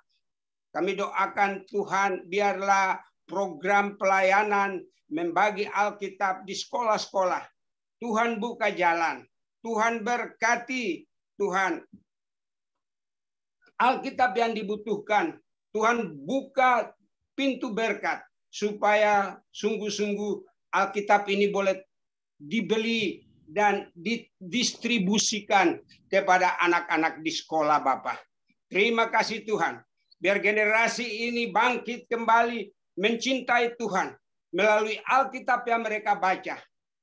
Speaker 9: Kami doakan Tuhan biarlah program pelayanan membagi Alkitab di sekolah-sekolah. Tuhan buka jalan. Tuhan berkati. Tuhan Alkitab yang dibutuhkan. Tuhan buka pintu berkat supaya sungguh-sungguh Alkitab ini boleh dibeli dan didistribusikan kepada anak-anak di sekolah Bapak. Terima kasih Tuhan. Biar generasi ini bangkit kembali mencintai Tuhan melalui Alkitab yang mereka baca.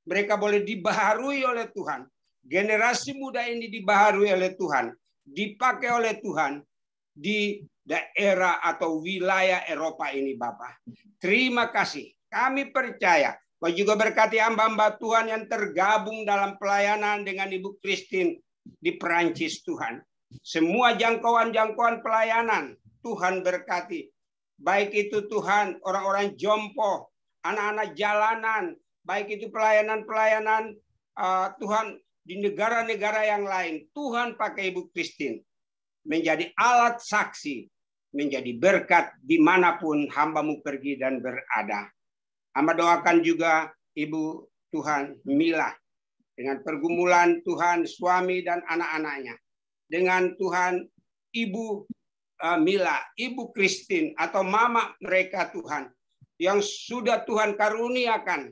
Speaker 9: Mereka boleh dibaharui oleh Tuhan. Generasi muda ini dibaharui oleh Tuhan, dipakai oleh Tuhan di daerah atau wilayah Eropa ini Bapak. Terima kasih. Kami percaya. Kau juga berkati hamba-hamba Tuhan yang tergabung dalam pelayanan dengan Ibu Christine di Perancis Tuhan. Semua jangkauan-jangkauan pelayanan Tuhan berkati. Baik itu Tuhan orang-orang jompo, anak-anak jalanan, baik itu pelayanan-pelayanan Tuhan di negara-negara yang lain. Tuhan pakai Ibu Christine menjadi alat saksi, menjadi berkat dimanapun hamba-Mu pergi dan berada. Hamba doakan juga Ibu Tuhan Mila dengan pergumulan Tuhan suami dan anak-anaknya. Dengan Tuhan Ibu Mila, Ibu Christine atau mama mereka Tuhan yang sudah Tuhan karuniakan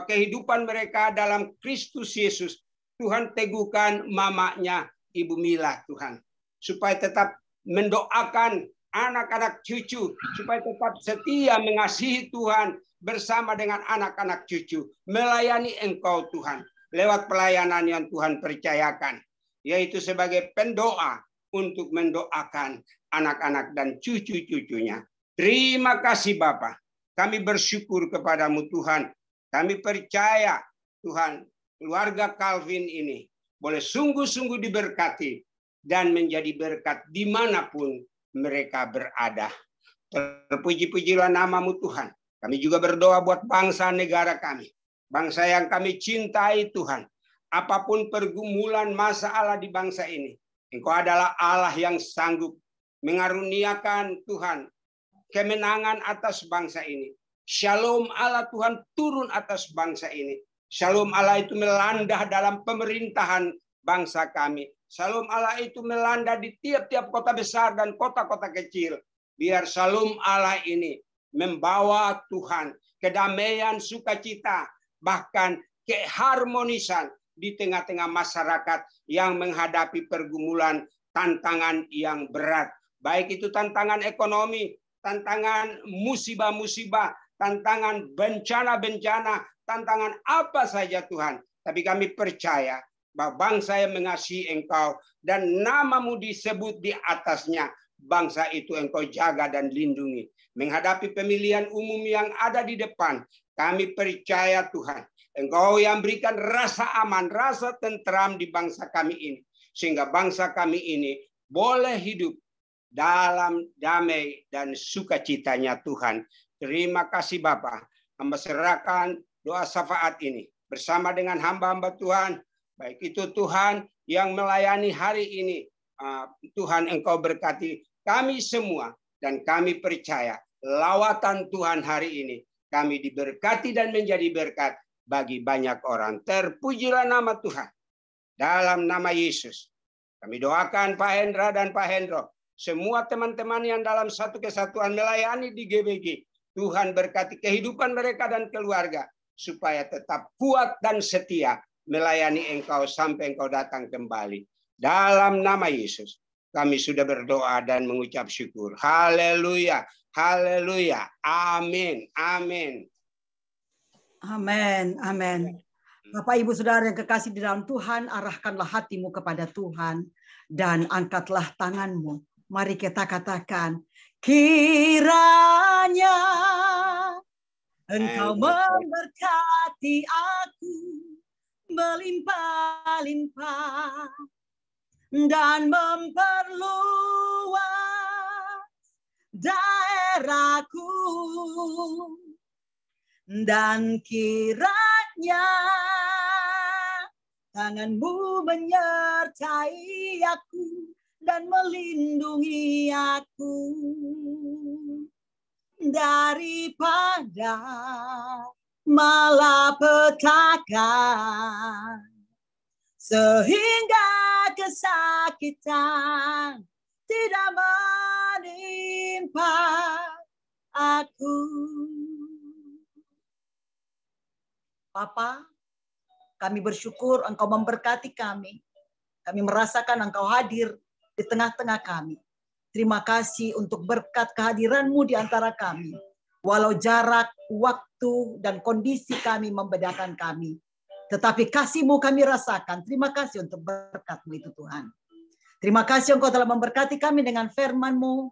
Speaker 9: kehidupan mereka dalam Kristus Yesus. Tuhan teguhkan mamanya Ibu Mila Tuhan supaya tetap mendoakan anak-anak cucu supaya tetap setia mengasihi Tuhan bersama dengan anak-anak cucu, melayani Engkau Tuhan lewat pelayanan yang Tuhan percayakan, yaitu sebagai pendoa untuk mendoakan anak-anak dan cucu-cucunya. Terima kasih Bapa. Kami bersyukur kepadamu Tuhan. Kami percaya Tuhan keluarga Calvin ini boleh sungguh-sungguh diberkati dan menjadi berkat dimanapun mereka berada. Terpuji-pujilah namamu Tuhan. Kami juga berdoa buat bangsa negara kami. Bangsa yang kami cintai Tuhan. Apapun pergumulan masalah di bangsa ini. Engkau adalah Allah yang sanggup mengaruniakan Tuhan kemenangan atas bangsa ini. Shalom Allah Tuhan turun atas bangsa ini. Shalom Allah itu melanda dalam pemerintahan bangsa kami. Shalom Allah itu melanda di tiap-tiap kota besar dan kota-kota kecil. Biar shalom Allah ini membawa Tuhan kedamaian, sukacita, bahkan keharmonisan di tengah-tengah masyarakat yang menghadapi pergumulan tantangan yang berat. Baik itu tantangan ekonomi, tantangan musibah-musibah, tantangan bencana-bencana, tantangan apa saja Tuhan. Tapi kami percaya bahwa bangsa yang mengasihi Engkau dan namamu disebut di atasnya, bangsa itu Engkau jaga dan lindungi. Menghadapi pemilihan umum yang ada di depan, kami percaya Tuhan, Engkau yang berikan rasa aman, rasa tentram di bangsa kami ini. Sehingga bangsa kami ini boleh hidup dalam damai dan sukacitanya Tuhan. Terima kasih Bapa. Hamba serahkan doa syafaat ini bersama dengan hamba-hamba Tuhan. Baik itu Tuhan yang melayani hari ini. Tuhan Engkau berkati kami semua. Dan kami percaya lawatan Tuhan hari ini. Kami diberkati dan menjadi berkat bagi banyak orang. Terpujilah nama Tuhan. Dalam nama Yesus. Kami doakan Pak Hendra dan Pak Hendro. Semua teman-teman yang dalam satu kesatuan melayani di GBG. Tuhan berkati kehidupan mereka dan keluarga. Supaya tetap kuat dan setia melayani Engkau sampai Engkau datang kembali. Dalam nama Yesus. Kami sudah berdoa dan mengucap syukur. Haleluya. Haleluya. Amin. Amin.
Speaker 12: Amin. Amin. Bapak, Ibu, Saudara yang kekasih di dalam Tuhan, arahkanlah hatimu kepada Tuhan dan angkatlah tanganmu. Mari kita katakan, kiranya Engkau memberkati aku melimpah-limpah dan memperluas daerahku, dan kiranya tanganmu menyertai aku dan melindungi aku daripada malapetaka, sehingga kesakitan tidak menimpa aku. Bapa, kami bersyukur Engkau memberkati kami. Kami merasakan Engkau hadir di tengah-tengah kami. Terima kasih untuk berkat kehadiran-Mu di antara kami. Walau jarak, waktu, dan kondisi kami membedakan kami. Tetapi kasih-Mu kami rasakan. Terima kasih untuk berkat-Mu itu Tuhan. Terima kasih Engkau telah memberkati kami dengan firman-Mu.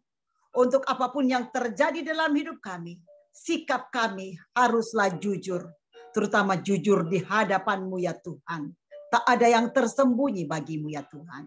Speaker 12: Untuk apapun yang terjadi dalam hidup kami, sikap kami haruslah jujur. Terutama jujur di hadapan-Mu ya Tuhan. Tak ada yang tersembunyi bagi-Mu ya Tuhan.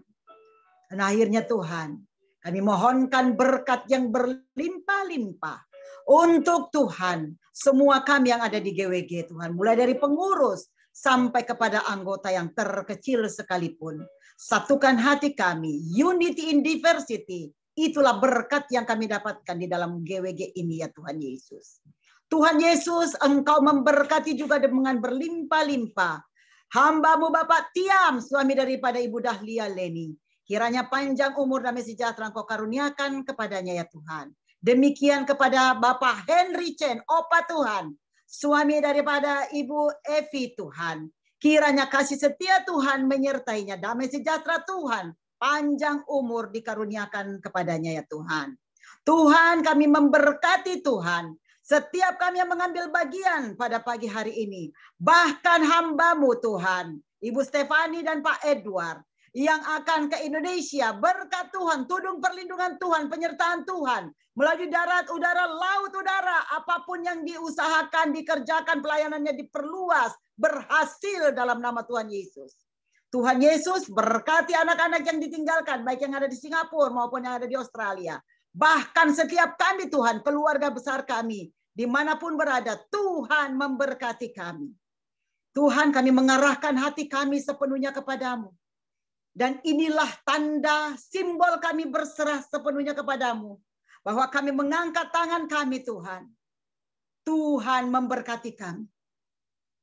Speaker 12: Dan akhirnya Tuhan, kami mohonkan berkat yang berlimpah-limpah untuk Tuhan. Semua kami yang ada di GWG Tuhan. Mulai dari pengurus sampai kepada anggota yang terkecil sekalipun. Satukan hati kami. Unity in diversity. Itulah berkat yang kami dapatkan di dalam GWG ini ya Tuhan Yesus. Tuhan Yesus, Engkau memberkati juga dengan berlimpah-limpah hamba-Mu Bapak Tiam, suami daripada Ibu Dahlia Leni. Kiranya panjang umur dan sejahtera Engkau karuniakan kepadanya ya Tuhan. Demikian kepada Bapak Henry Chen, Opa Tuhan, suami daripada Ibu Evi Tuhan. Kiranya kasih setia Tuhan menyertainya, damai sejahtera Tuhan, panjang umur dikaruniakan kepadanya ya Tuhan. Tuhan, kami memberkati Tuhan. Setiap kami yang mengambil bagian pada pagi hari ini. Bahkan hamba-Mu Tuhan. Ibu Stefani dan Pak Edward. Yang akan ke Indonesia. Berkat Tuhan. Tudung perlindungan Tuhan. Penyertaan Tuhan. Melalui darat, udara, laut, udara. Apapun yang diusahakan, dikerjakan, pelayanannya diperluas. Berhasil dalam nama Tuhan Yesus. Tuhan Yesus berkati anak-anak yang ditinggalkan. Baik yang ada di Singapura maupun yang ada di Australia. Bahkan setiap kami Tuhan, keluarga besar kami, dimanapun berada, Tuhan memberkati kami. Tuhan, kami mengarahkan hati kami sepenuhnya kepadamu. Dan inilah tanda simbol kami berserah sepenuhnya kepadamu. Bahwa kami mengangkat tangan kami Tuhan. Tuhan memberkati kami.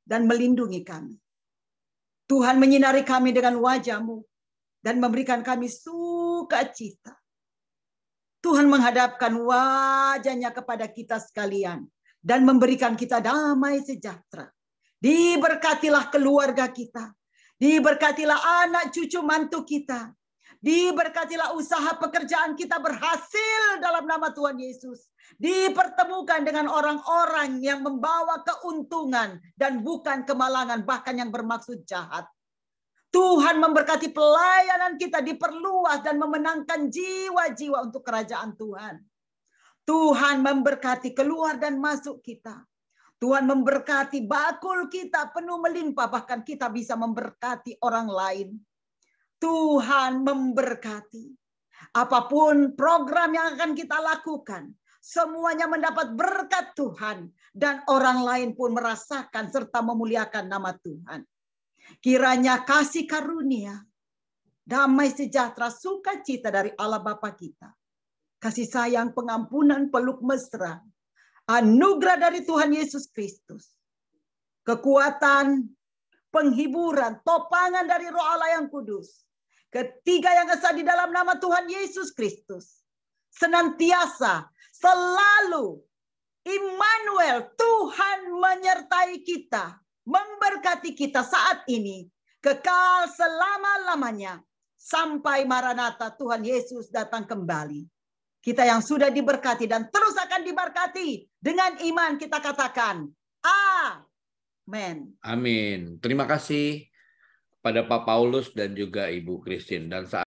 Speaker 12: Dan melindungi kami. Tuhan menyinari kami dengan wajah-Mu. Dan memberikan kami sukacita. Tuhan menghadapkan wajahnya kepada kita sekalian. Dan memberikan kita damai sejahtera. Diberkatilah keluarga kita. Diberkatilah anak cucu mantu kita. Diberkatilah usaha pekerjaan kita berhasil dalam nama Tuhan Yesus. Dipertemukan dengan orang-orang yang membawa keuntungan. Dan bukan kemalangan, bahkan yang bermaksud jahat. Tuhan memberkati pelayanan kita diperluas dan memenangkan jiwa-jiwa untuk kerajaan Tuhan. Tuhan memberkati keluar dan masuk kita. Tuhan memberkati bakul kita penuh melimpah, bahkan kita bisa memberkati orang lain. Tuhan memberkati. Apapun program yang akan kita lakukan, semuanya mendapat berkat Tuhan. Dan orang lain pun merasakan serta memuliakan nama Tuhan. Kiranya kasih karunia, damai sejahtera, sukacita dari Allah Bapa kita. Kasih sayang, pengampunan, peluk mesra. Anugerah dari Tuhan Yesus Kristus. Kekuatan, penghiburan, topangan dari Roh Allah yang kudus. Ketiga yang esa di dalam nama Tuhan Yesus Kristus. Senantiasa, selalu, Immanuel, Tuhan menyertai kita, memberkati kita saat ini, kekal selama-lamanya, sampai Maranatha Tuhan Yesus datang kembali. Kita yang sudah diberkati dan terus akan diberkati, dengan iman kita katakan, amin.
Speaker 1: Amin. Terima kasih pada Pak Paulus dan juga Ibu Christine. Dan saat